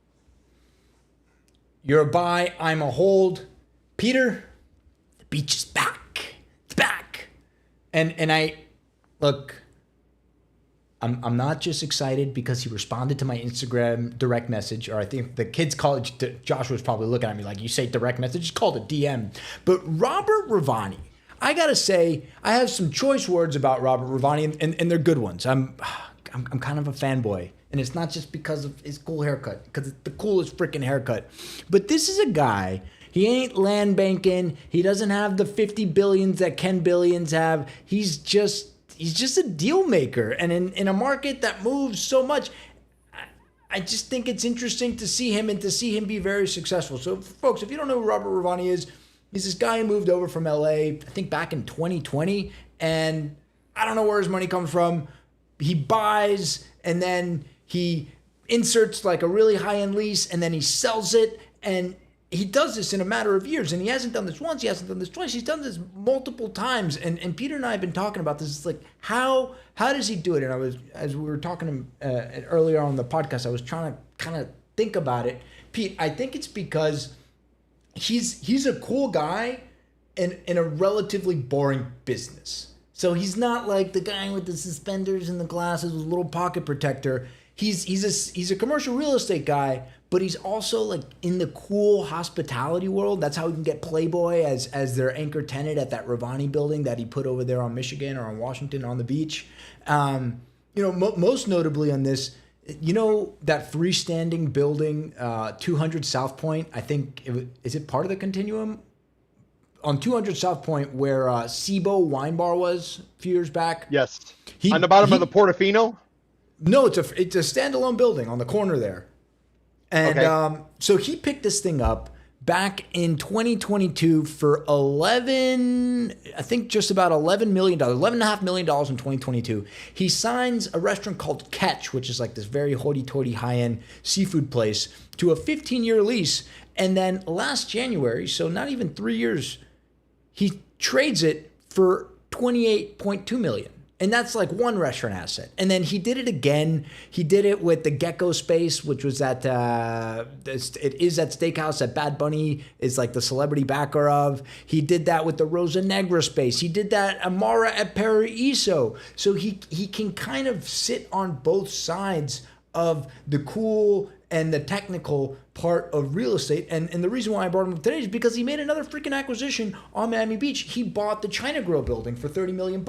You're a buy, I'm a hold. Peter, the beach is back. It's back. And I look, I'm not just excited because he responded to my Instagram direct message, or I think the kids call it, Josh was probably looking at me like, you say direct message, it's called a DM. But Robert Ravani, I gotta say, I have some choice words about Robert Ravani, and they're good ones. I'm kind of a fanboy. And it's not just because of his cool haircut, because it's the coolest freaking haircut. But this is a guy, he ain't land banking. He doesn't have the 50 billions that Ken Billions have. He's just a deal maker. And in a market that moves so much, I just think it's interesting to see him and to see him be very successful. So, folks, if you don't know who Robert Ravani is, he's this guy who moved over from LA, I think back in 2020. And I don't know where his money comes from. He buys and then he inserts like a really high-end lease, and then he sells it, and he does this in a matter of years. And he hasn't done this once, he hasn't done this twice, he's done this multiple times. And Peter and I have been talking about this. It's like, how does he do it? And as we were talking earlier on the podcast, I was trying to kind of think about it. Pete, I think it's because he's a cool guy in a relatively boring business. So he's not like the guy with the suspenders and the glasses with a little pocket protector. He's a commercial real estate guy, but he's also like in the cool hospitality world. That's how he can get Playboy as their anchor tenant at that Ravani building that he put over there on Michigan or on Washington on the beach. Most notably on this, that freestanding building, 200 South Point. I think is it part of the Continuum? On 200 South Point, where Sibo Wine Bar was a few years back. Yes. On the bottom of the Portofino? No, it's a standalone building on the corner there. And okay. So he picked this thing up back in 2022 for just about $11 million, $11.5 million in 2022. He signs a restaurant called Catch, which is like this very hoity-toity high-end seafood place, to a 15-year lease. And then last January, so not even 3 years, he trades it for $28.2 million. And that's like one restaurant asset. And then he did it again. He did it with the Gecko space, which was at, it is that steakhouse that Bad Bunny is like the celebrity backer of. He did that with the Rosa Negra space. He did that Amara at Paraíso. So he can kind of sit on both sides of the cool and the technical part of real estate. And the reason why I brought him up today is because he made another freaking acquisition on Miami Beach. He bought the China Grill building for $30 million.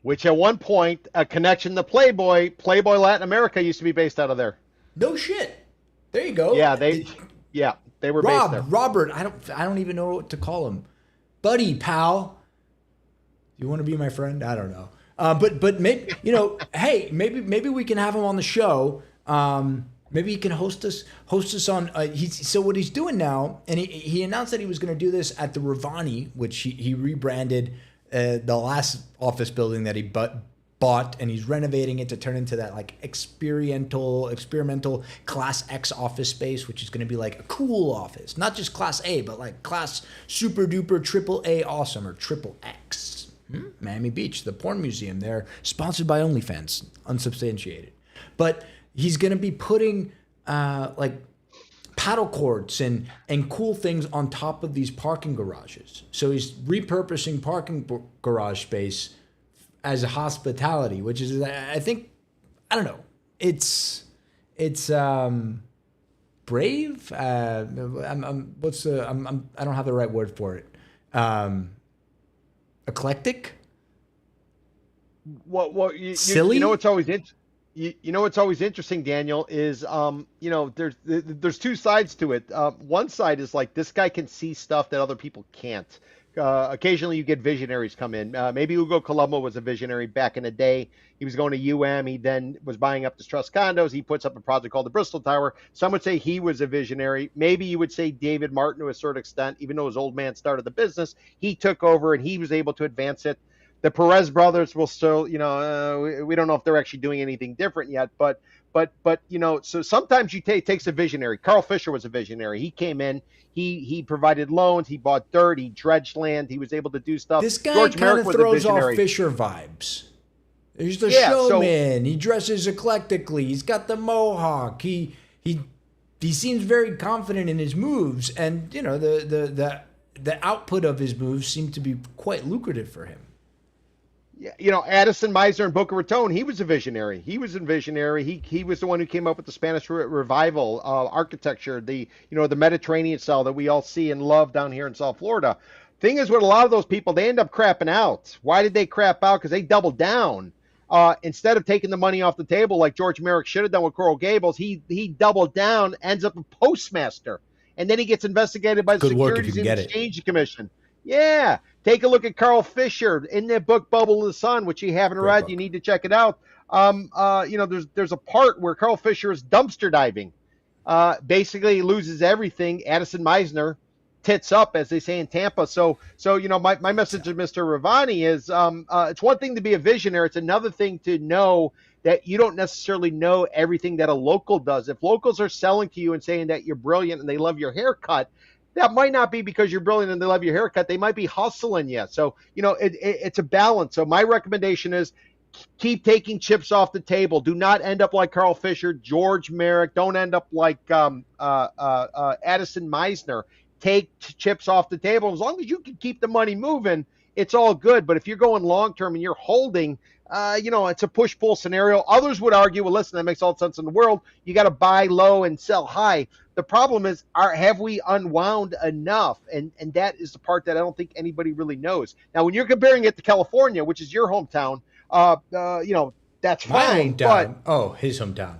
Which at one point, a connection to Playboy Latin America used to be based out of there. No shit. There you go. Yeah, they were based there. Robert, I don't even know what to call him. Buddy, pal. You want to be my friend? I don't know. But maybe, hey, maybe we can have him on the show. Maybe he can host us on. So what he's doing now, and he announced that he was going to do this at the Ravani, which he rebranded the last office building that he bought, and he's renovating it to turn into that like experimental Class X office space, which is going to be like a cool office, not just Class A, but like Class Super Duper Triple A Awesome or Triple X. Miami Beach, the porn museum. They're sponsored by OnlyFans, unsubstantiated, but he's going to be putting like paddle courts and cool things on top of these parking garages. So he's repurposing parking garage space as a hospitality, which is, I think, I don't know. It's brave. I don't have the right word for it. Eclectic. Well, silly. It's always interesting. What's always interesting, Daniel, is there's two sides to it. One side is like this guy can see stuff that other people can't. Occasionally you get visionaries come in. Maybe Hugo Colombo was a visionary back in the day. He was going to UM. He then was buying up distressed condos. He puts up a project called the Bristol Tower. Some would say he was a visionary. Maybe you would say David Martin to a certain extent, even though his old man started the business, he took over and he was able to advance it. The Perez brothers will still, we don't know if they're actually doing anything different yet, but so sometimes takes a visionary. Carl Fisher was a visionary. He came in, he provided loans, he bought dirt, he dredged land, he was able to do stuff. This guy kind of throws off Fisher vibes. He's the showman. He dresses eclectically. He's got the mohawk. He seems very confident in his moves, and the output of his moves seem to be quite lucrative for him. Addison Meisner and Boca Raton, he was a visionary. He was the one who came up with the Spanish Revival architecture, the Mediterranean style that we all see and love down here in South Florida. Thing is, with a lot of those people, they end up crapping out. Why did they crap out? Because they doubled down. Instead of taking the money off the table like George Merrick should have done with Coral Gables, he doubled down, ends up a postmaster, and then he gets investigated by the Securities and Exchange Commission. Yeah. Take a look at Carl Fisher in that book, Bubble in the Sun, which you haven't read. You need to check it out. There's a part where Carl Fisher is dumpster diving. Basically, he loses everything. Addison Meisner tits up, as they say in Tampa. So my message to Mr. Ravani is it's one thing to be a visionary. It's another thing to know that you don't necessarily know everything that a local does. If locals are selling to you and saying that you're brilliant and they love your haircut, that might not be because you're brilliant and they love your haircut. They might be hustling you. So, it's a balance. So my recommendation is keep taking chips off the table. Do not end up like Carl Fisher, George Merrick. Don't end up like Addison Meisner. Take chips off the table. As long as you can keep the money moving, it's all good. But if you're going long-term and you're holding, it's a push-pull scenario. Others would argue, well, listen, that makes all the sense in the world. You got to buy low and sell high. The problem is, have we unwound enough? And that is the part that I don't think anybody really knows. Now, when you're comparing it to California, which is your hometown, that's fine. His hometown.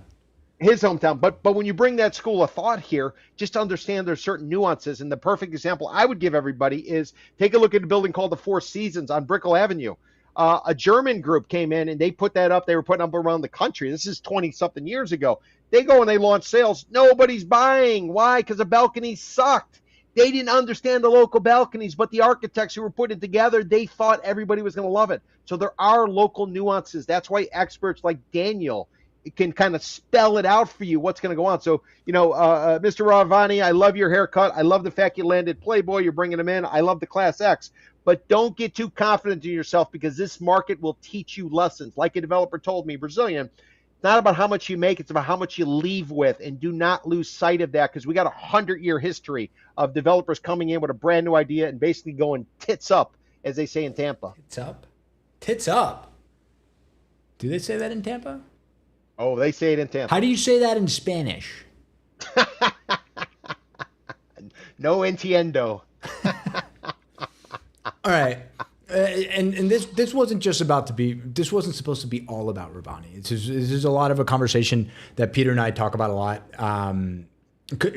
His hometown. But when you bring that school of thought here, just to understand there's certain nuances. And the perfect example I would give everybody is take a look at a building called the Four Seasons on Brickell Avenue. A German group came in and they put that up. They were putting up around the country. This is 20-something years ago. They go and they launch sales. Nobody's buying. Why? Because the balconies sucked. They didn't understand the local balconies, but the architects who were putting it together, they thought everybody was going to love it. So there are local nuances. That's why experts like Daniel can kind of spell it out for you what's going to go on. So, Mr. Ravani, I love your haircut. I love the fact you landed Playboy. You're bringing them in. I love the Class X. but don't get too confident in yourself because this market will teach you lessons. Like a developer told me, Brazilian, it's not about how much you make, it's about how much you leave with. And do not lose sight of that because we got 100-year history of developers coming in with a brand new idea and basically going tits up, as they say in Tampa. Tits up? Tits up. Do they say that in Tampa? Oh, they say it in Tampa. How do you say that in Spanish? No entiendo. All right. And this wasn't just about to be, this wasn't supposed to be all about Ravani. This is a lot of a conversation that Peter and I talk about a lot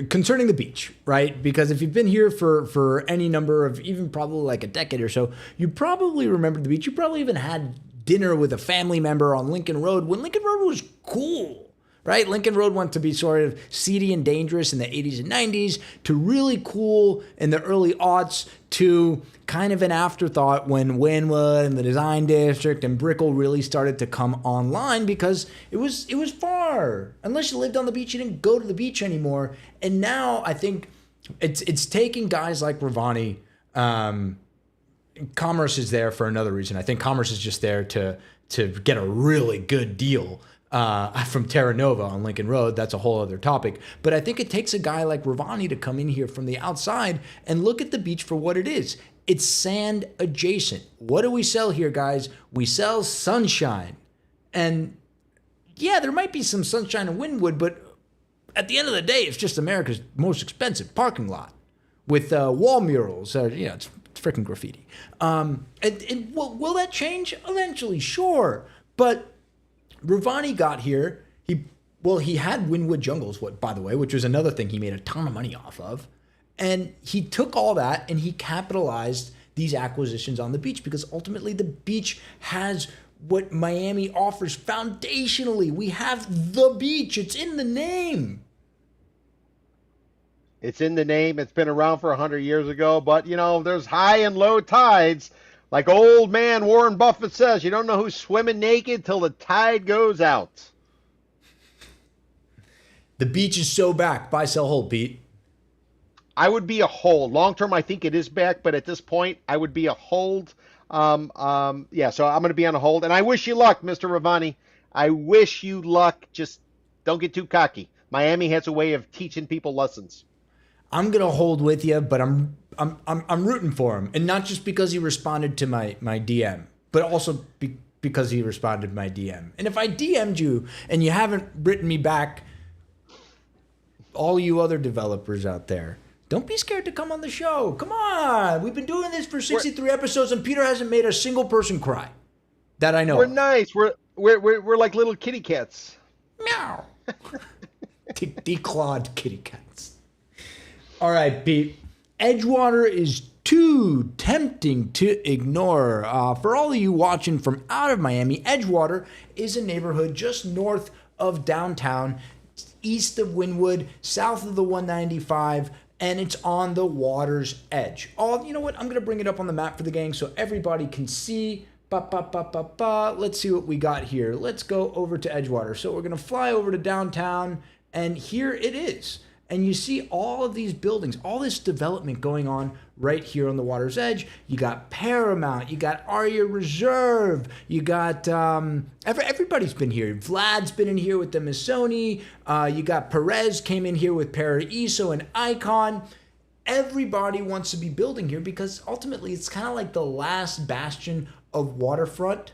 concerning the beach, right? Because if you've been here for any number of, even probably like a decade or so, you probably remember the beach. You probably even had dinner with a family member on Lincoln Road when Lincoln Road was cool, right? Lincoln Road went to be sort of seedy and dangerous in the 80s and 90s to really cool in the early aughts to kind of an afterthought when Wynwood and the Design District and Brickell really started to come online because it was far. Unless you lived on the beach, you didn't go to the beach anymore. And now I think it's taking guys like Ravani. Commerce is there for another reason. I think Commerce is just there to get a really good deal from Terra Nova on Lincoln Road. That's a whole other topic. But I think it takes a guy like Ravani to come in here from the outside and look at the beach for what it is. It's sand adjacent. What do we sell here, guys? We sell sunshine. And yeah, there might be some sunshine in Wynwood, but at the end of the day, it's just America's most expensive parking lot with wall murals. It's freaking graffiti. And will that change eventually? Sure. But Ravani got here. He had Wynwood Jungles, by the way, which was another thing he made a ton of money off of. And he took all that and he capitalized these acquisitions on the beach because ultimately the beach has what Miami offers foundationally. We have the beach. It's in the name. It's in the name. It's been around for 100 years ago, but there's high and low tides. Like old man Warren Buffett says, you don't know who's swimming naked till the tide goes out. The beach is so back. Buy, sell, hold, Pete. I would be a hold. Long term, I think it is back, but at this point, I would be a hold. So I'm going to be on a hold. And I wish you luck, Mr. Ravani. I wish you luck. Just don't get too cocky. Miami has a way of teaching people lessons. I'm gonna hold with you, but I'm rooting for him, and not just because he responded to my DM, but also because he responded to my DM. And if I DM'd you and you haven't written me back, all you other developers out there, don't be scared to come on the show. Come on, we've been doing this for 63 episodes, and Peter hasn't made a single person cry that I know. We're nice. We're like little kitty cats. Meow. Declawed kitty cats. All right, Pete. Edgewater is too tempting to ignore. For all of you watching from out of Miami, Edgewater is a neighborhood just north of downtown, east of Wynwood, south of the 195, and it's on the water's edge. You know what? I'm going to bring it up on the map for the gang so everybody can see. Let's see what we got here. Let's go over to Edgewater. So we're going to fly over to downtown, and here it is. And you see all of these buildings, all this development going on right here on the water's edge. You got Paramount, you got Aria Reserve, you got everybody's been here. Vlad's been in here with the Missoni. You got Perez came in here with Paraiso and Icon. Everybody wants to be building here because ultimately it's kind of like the last bastion of waterfront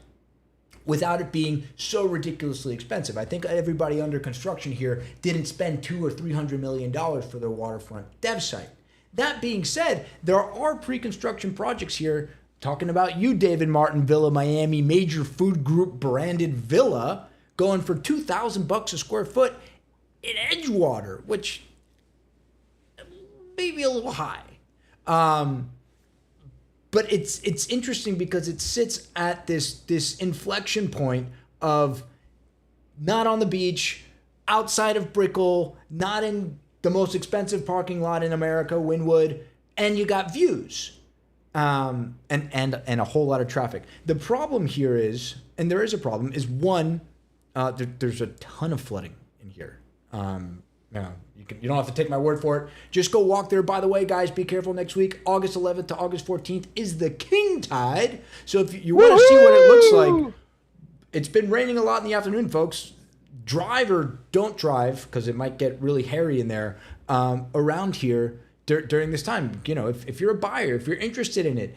without it being so ridiculously expensive. I think everybody under construction here didn't spend $200 or $300 million for their waterfront dev site. That being said, there are pre-construction projects here. Talking about you, David Martin Villa Miami, major food group branded villa, going for $2,000 a square foot in Edgewater, which may be a little high. But it's interesting because it sits at this inflection point of not on the beach, outside of Brickell, not in the most expensive parking lot in America, Wynwood, and you got views, and a whole lot of traffic. The problem here is, and there is a problem, is one, there's a ton of flooding in here. You don't have to take my word for it. Just go walk there. By the way, guys, be careful next week. August 11th to August 14th is the King Tide. So if you want to see what it looks like, it's been raining a lot in the afternoon, folks. Drive or don't drive, because it might get really hairy in there around here during this time. If you're a buyer, if you're interested in it,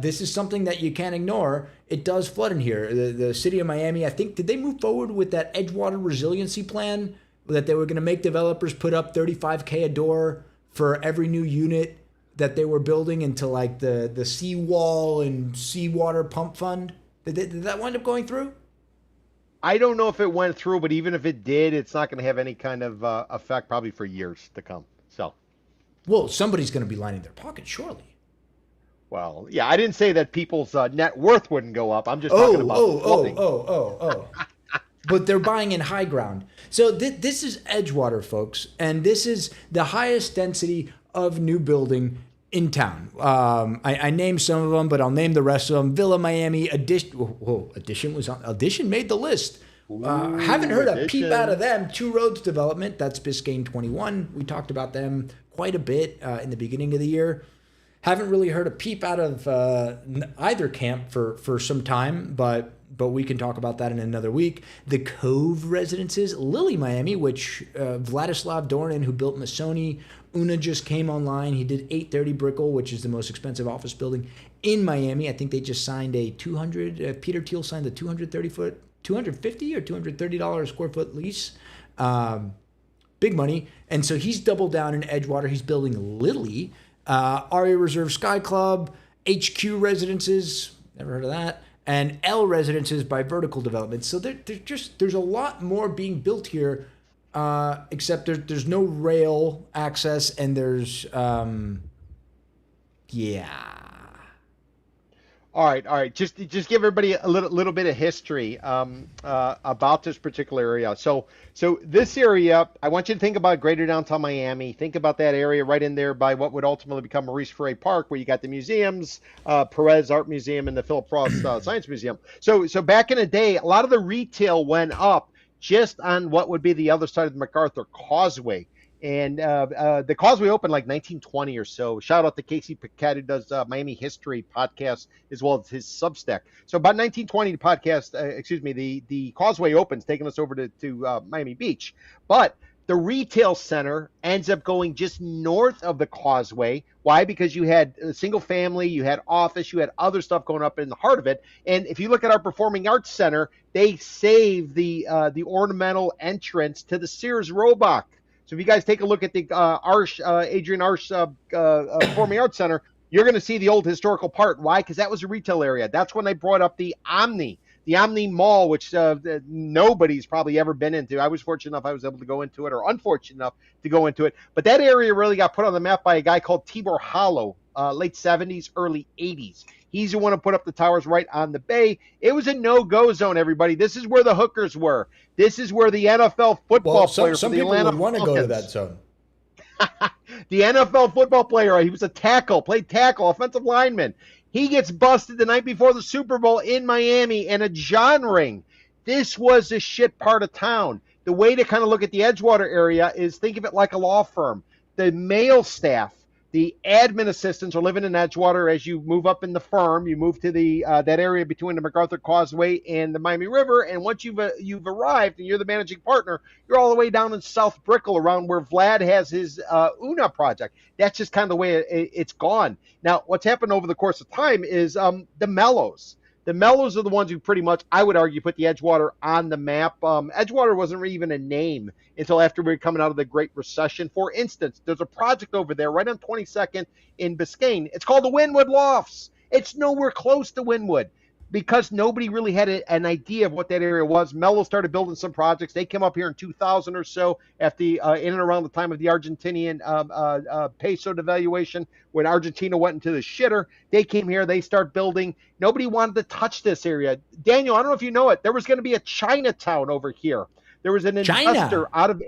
this is something that you can't ignore. It does flood in here. The city of Miami, I think, did they move forward with that Edgewater resiliency plan that they were going to make developers put up $35K a door for every new unit that they were building into like the seawall and seawater pump fund? Did that wind up going through? I don't know if it went through, but even if it did, it's not going to have any kind of effect probably for years to come. So, well, somebody's going to be lining their pockets, surely. Well, yeah, I didn't say that people's net worth wouldn't go up. I'm just talking about But they're buying in high ground. So this is Edgewater, folks, and this is the highest density of new building in town. I named some of them, but I'll name the rest of them. Villa Miami, Addition made the list. Haven't heard a peep out of them. Two Roads Development, that's Biscayne 21. We talked about them quite a bit in the beginning of the year. Haven't really heard a peep out of either camp for some time, but we can talk about that in another week. The Cove Residences, Lily Miami, which Vladislav Dorin, who built Masoni, Una just came online. He did 830 Brickell, which is the most expensive office building in Miami. I think they just signed a Peter Thiel signed a 250 or $230 a square foot lease. Big money. And so he's doubled down in Edgewater. He's building Lily. Aria Reserve Sky Club, HQ Residences, never heard of that, and L Residences by Vertical Development. So there's a lot more being built here, except there's no rail access, and there's All right. Just give everybody a little bit of history about this particular area. So this area, I want you to think about Greater Downtown Miami. Think about that area right in there by what would ultimately become Maurice Ferre Park, where you got the museums, Perez Art Museum, and the Philip Ross Science Museum. So back in the day, a lot of the retail went up just on what would be the other side of the MacArthur Causeway. And the Causeway opened like 1920 or so. Shout out to Casey Paquette, who does Miami History podcast as well as his Substack. So about 1920, the Causeway opens, taking us over to Miami Beach. But the retail center ends up going just north of the Causeway. Why? Because you had single family, you had office, you had other stuff going up in the heart of it. And if you look at our Performing Arts Center, they saved the ornamental entrance to the Sears Roebuck. So if you guys take a look at the Adrian Arsh Performing Arts Center, you're going to see the old historical part. Why? Because that was a retail area. That's when they brought up the Omni Mall, which nobody's probably ever been into. I was fortunate enough I was able to go into it, or unfortunate enough to go into it. But that area really got put on the map by a guy called Tibor Hollow, late 70s, early 80s. He's the one who put up the towers right on the bay. It was a no-go zone, everybody. This is where the hookers were. This is where the NFL football player some for the people Atlanta would want to go to that zone. The NFL football player, he was a tackle, played tackle, offensive lineman. He gets busted the night before the Super Bowl in Miami in a John ring. This was a shit part of town. The way to kind of look at the Edgewater area is think of it like a law firm. The male staff, the admin assistants are living in Edgewater. As you move up in the firm, you move to the that area between the MacArthur Causeway and the Miami River. And once you've arrived and you're the managing partner, you're all the way down in South Brickell around where Vlad has his Una project. That's just kind of the way it's gone. Now, what's happened over the course of time is the Mellows. The Mellows are the ones who pretty much, I would argue, put the Edgewater on the map. Edgewater wasn't even a name until after we were coming out of the Great Recession. For instance, there's a project over there right on 22nd in Biscayne. It's called the Wynwood Lofts. It's nowhere close to Wynwood because nobody really had an idea of what that area was. Mello started building some projects. They came up here in 2000 or so at the in and around the time of the Argentinian peso devaluation, when Argentina went into the shitter. They came here. They start building. Nobody wanted to touch this area. Daniel, I don't know if you know it. There was going to be a Chinatown over here. There was an investor out of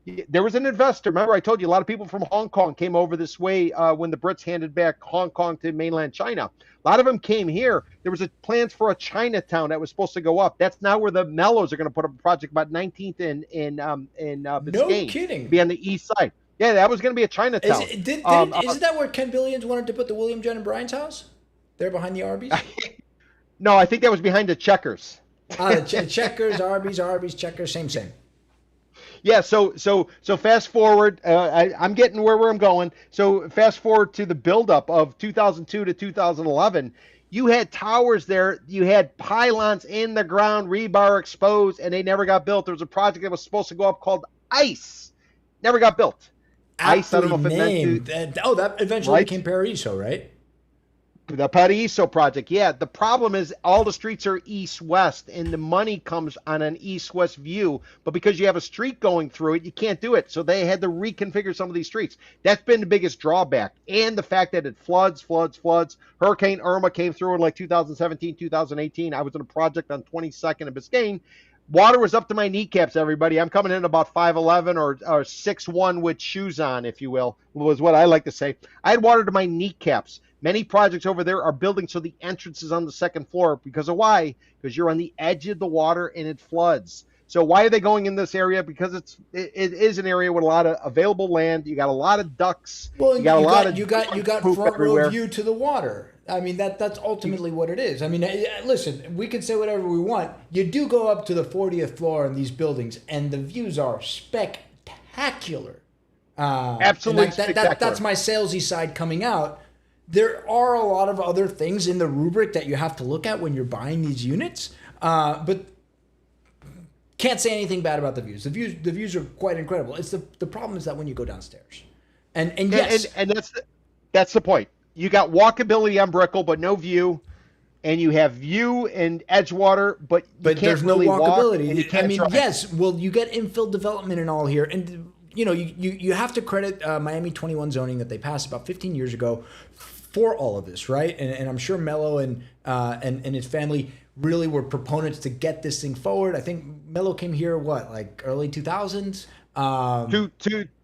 There was an investor. Remember, I told you a lot of people from Hong Kong came over this way when the Brits handed back Hong Kong to mainland China. A lot of them came here. There was plans for a Chinatown that was supposed to go up. That's now where the Mellows are going to put up a project about 19th in No Biscayne, kidding. be on the east side. Yeah, that was going to be a Chinatown. Isn't that where Ken Billions wanted to put the William, Jen, and Brian's house? There behind the Arby's? No, I think that was behind the Checkers. The Checkers, Arby's, Checkers, same. Yeah, so fast forward. I'm getting where I'm going. So fast forward to the buildup of 2002 to 2011. You had towers there. You had pylons in the ground, rebar exposed, and they never got built. There was a project that was supposed to go up called ICE. Never got built. ICE, I don't know if it meant to. That eventually became Paraiso, right? The Paraiso project, yeah. The problem is all the streets are east-west, and the money comes on an east-west view. But because you have a street going through it, you can't do it. So they had to reconfigure some of these streets. That's been the biggest drawback. And the fact that it floods. Hurricane Irma came through in like 2017, 2018. I was in a project on 22nd in Biscayne. Water was up to my kneecaps, everybody. I'm coming in about 5'11" or 6'1" with shoes on, if you will, was what I like to say. I had water to my kneecaps. Many projects over there are building so the entrance is on the second floor. Because of why? Because you're on the edge of the water and it floods. So why are they going in this area? Because it is an area with a lot of available land. You got a lot of ducks. Well, you got front row view to the water. I mean, that's ultimately what it is. I mean, listen, we can say whatever we want. You do go up to the 40th floor in these buildings, and the views are spectacular. Absolutely spectacular. That's my salesy side coming out. There are a lot of other things in the rubric that you have to look at when you're buying these units, but can't say anything bad about the views. The views are quite incredible. It's the problem is that when you go downstairs, and yes, and that's the point. You got walkability on Brickell, but no view, and you have view and Edgewater, but you can't there's really no walkability. Walk, I mean, yes, well, you get infill development and all here, and you know, you have to credit Miami 21 zoning that they passed about 15 years ago for all of this, right? And I'm sure Mello and his family really were proponents to get this thing forward. I think Mello came here, like early 2000s?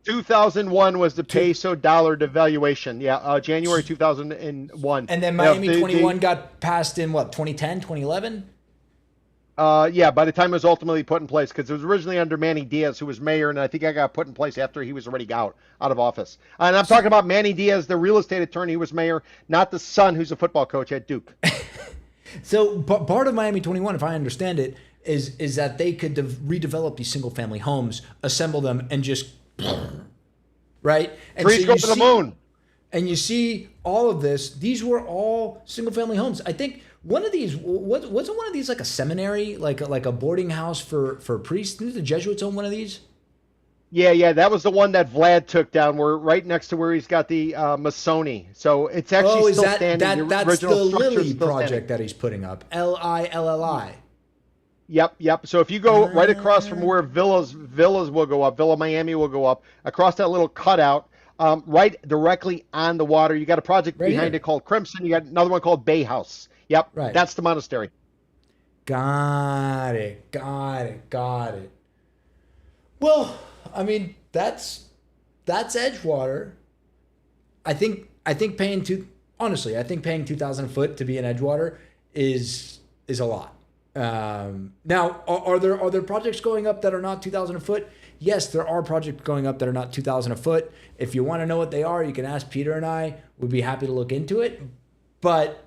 2001 was the peso dollar devaluation. Yeah, January 2001. And then Miami 21 got passed in 2010, 2011? Yeah, by the time it was ultimately put in place, because it was originally under Manny Diaz, who was mayor, and I think I got put in place after he was already out of office. And I'm talking about Manny Diaz, the real estate attorney who was mayor, not the son who's a football coach at Duke. So part of Miami 21, if I understand it, is that they could redevelop these single-family homes, assemble them, and just right? And trees go to the moon. And you see all of this. These were all single-family homes. I think one of these wasn't one of these like a seminary, like a boarding house for priests. Didn't the Jesuits own one of these? Yeah, that was the one that Vlad took down. We're right next to where he's got the Masoni. So it's actually still standing. That's the Lilly project that he's putting up. Lilli. Yep. So if you go right across from where villas will go up, Villa Miami will go up, across that little cutout, right directly on the water. You got a project behind it called Crimson. You got another one called Bay House. Yep, right. That's the monastery. Got it. Well, I mean, that's Edgewater. I think paying paying 2,000 a foot to be in Edgewater is a lot. Now, are there projects going up that are not 2,000 a foot? Yes, there are projects going up that are not 2,000 a foot. If you want to know what they are, you can ask Peter and I. We'd be happy to look into it. But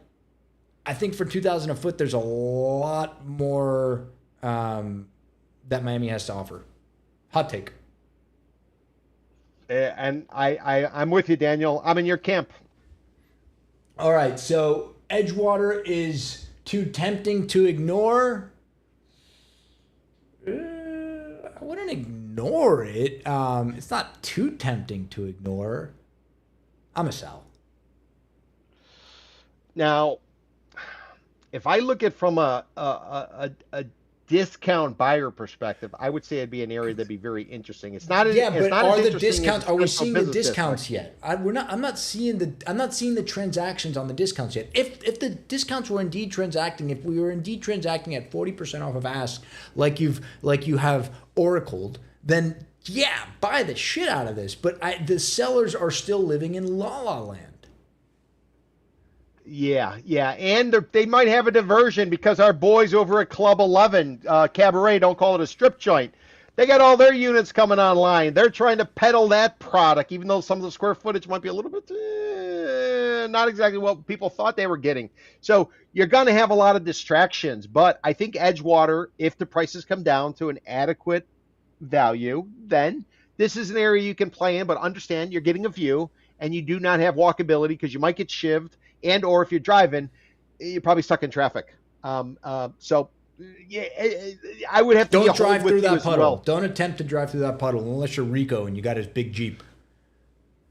I think for 2,000 a foot, there's a lot more that Miami has to offer. Hot take. And I'm with you, Daniel. I'm in your camp. All right, so Edgewater is too tempting to ignore. I wouldn't ignore it. It's not too tempting to ignore. I'm a sell. Now, if I look at from a discount buyer perspective, I would say it'd be an area that'd be very interesting. It's not. But are the discounts? Are we seeing the discounts yet? I'm not seeing the transactions on the discounts yet. If the discounts were indeed transacting, if we were indeed transacting at 40% off of ask, like you have oracled, then yeah, buy the shit out of this. But the sellers are still living in la la land. Yeah, and they might have a diversion because our boys over at Club 11 Cabaret, don't call it a strip joint. They got all their units coming online. They're trying to peddle that product, even though some of the square footage might be a little bit not exactly what people thought they were getting. So you're going to have a lot of distractions. But I think Edgewater, if the prices come down to an adequate value, then this is an area you can play in. But understand you're getting a view, and you do not have walkability because you might get shivved, and or if you're driving, you're probably stuck in traffic. So yeah, I would have to don't drive through that puddle. Well. Don't attempt to drive through that puddle unless you're Rico and you got his big Jeep.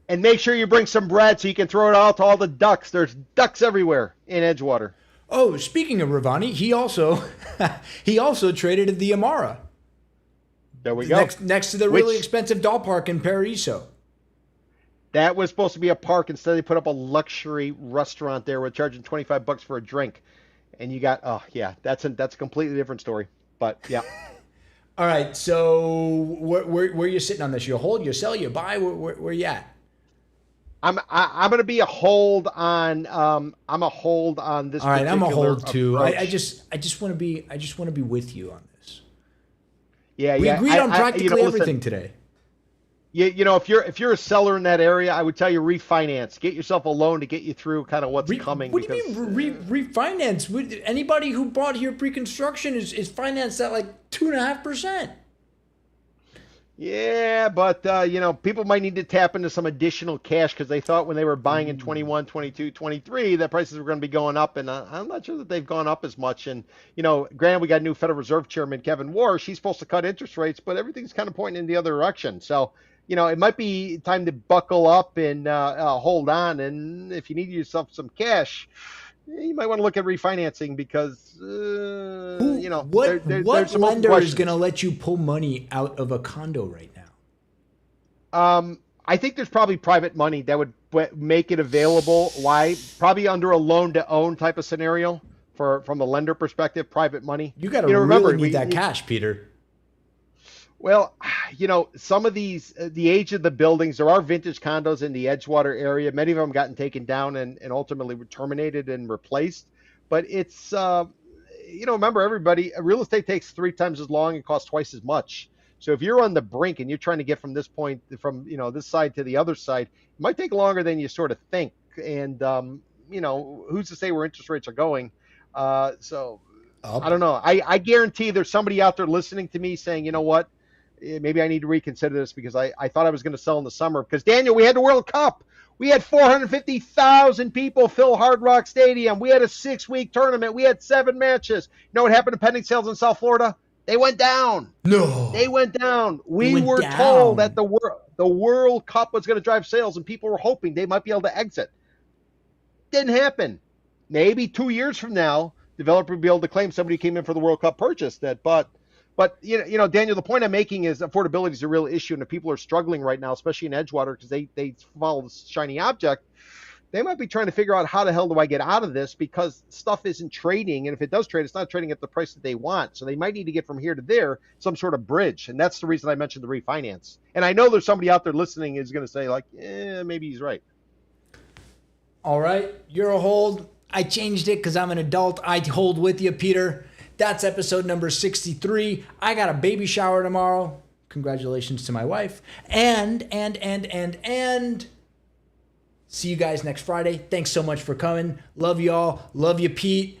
And make sure you bring some bread so you can throw it out to all the ducks. There's ducks everywhere in Edgewater. Oh, speaking of Ravani, he also traded at the Amara. There we go. Next to the really expensive doll park in Paraiso. That was supposed to be a park. Instead, they put up a luxury restaurant there. We're charging $25 for a drink. And you got, that's a completely different story. But yeah. All right. So where you sitting on this? You hold, you sell, you buy. Where you at? I'm going to be a hold on. I'm a hold on this. All right. I'm a hold too. I just want to be with you on this. Yeah. We agreed on practically everything today. If you're a seller in that area, I would tell you refinance. Get yourself a loan to get you through kind of what's coming. What do you mean refinance? Anybody who bought here pre-construction is financed at like 2.5%. Yeah, but people might need to tap into some additional cash because they thought when they were buying in 21, 22, 23 that prices were going to be going up, and I'm not sure that they've gone up as much. And granted, we got new Federal Reserve Chairman Kevin Warsh. He's supposed to cut interest rates, but everything's kind of pointing in the other direction. So. It might be time to buckle up and hold on. And if you need yourself some cash, you might want to look at refinancing because, what lender is going to let you pull money out of a condo right now? I think there's probably private money that would make it available. Why? Probably under a loan-to-own type of scenario from the lender perspective, private money. You got to really need that cash, Peter. Well, some of these, the age of the buildings, there are vintage condos in the Edgewater area. Many of them gotten taken down and ultimately were terminated and replaced. But it's, remember real estate takes 3 times as long and costs twice as much. So if you're on the brink and you're trying to get from this point, from, this side to the other side, it might take longer than you sort of think. And, who's to say where interest rates are going? I don't know. I guarantee there's somebody out there listening to me saying, you know what? Maybe I need to reconsider this because I thought I was going to sell in the summer. Because, Daniel, we had the World Cup. We had 450,000 people fill Hard Rock Stadium. We had a 6-week tournament. We had 7 matches. You know what happened to pending sales in South Florida? They went down. No. They went down. We were told that the World Cup was going to drive sales, and people were hoping they might be able to exit. Didn't happen. Maybe 2 years from now, developer will be able to claim somebody came in for the World Cup purchase that, But Daniel, the point I'm making is affordability is a real issue, and if people are struggling right now, especially in Edgewater, because they follow this shiny object, they might be trying to figure out how the hell do I get out of this because stuff isn't trading, and if it does trade, it's not trading at the price that they want. So they might need to get from here to there, some sort of bridge, and that's the reason I mentioned the refinance. And I know there's somebody out there listening is going to say, like, maybe he's right. All right, you're a hold. I changed it because I'm an adult. I hold with you, Peter. That's episode number 63. I got a baby shower tomorrow. Congratulations to my wife. And see you guys next Friday. Thanks so much for coming. Love y'all. Love you, Pete.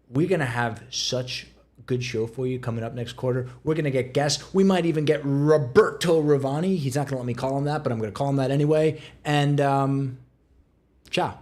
We're going to have such a good show for you coming up next quarter. We're going to get guests. We might even get Roberto Ravani. He's not going to let me call him that, but I'm going to call him that anyway. And ciao.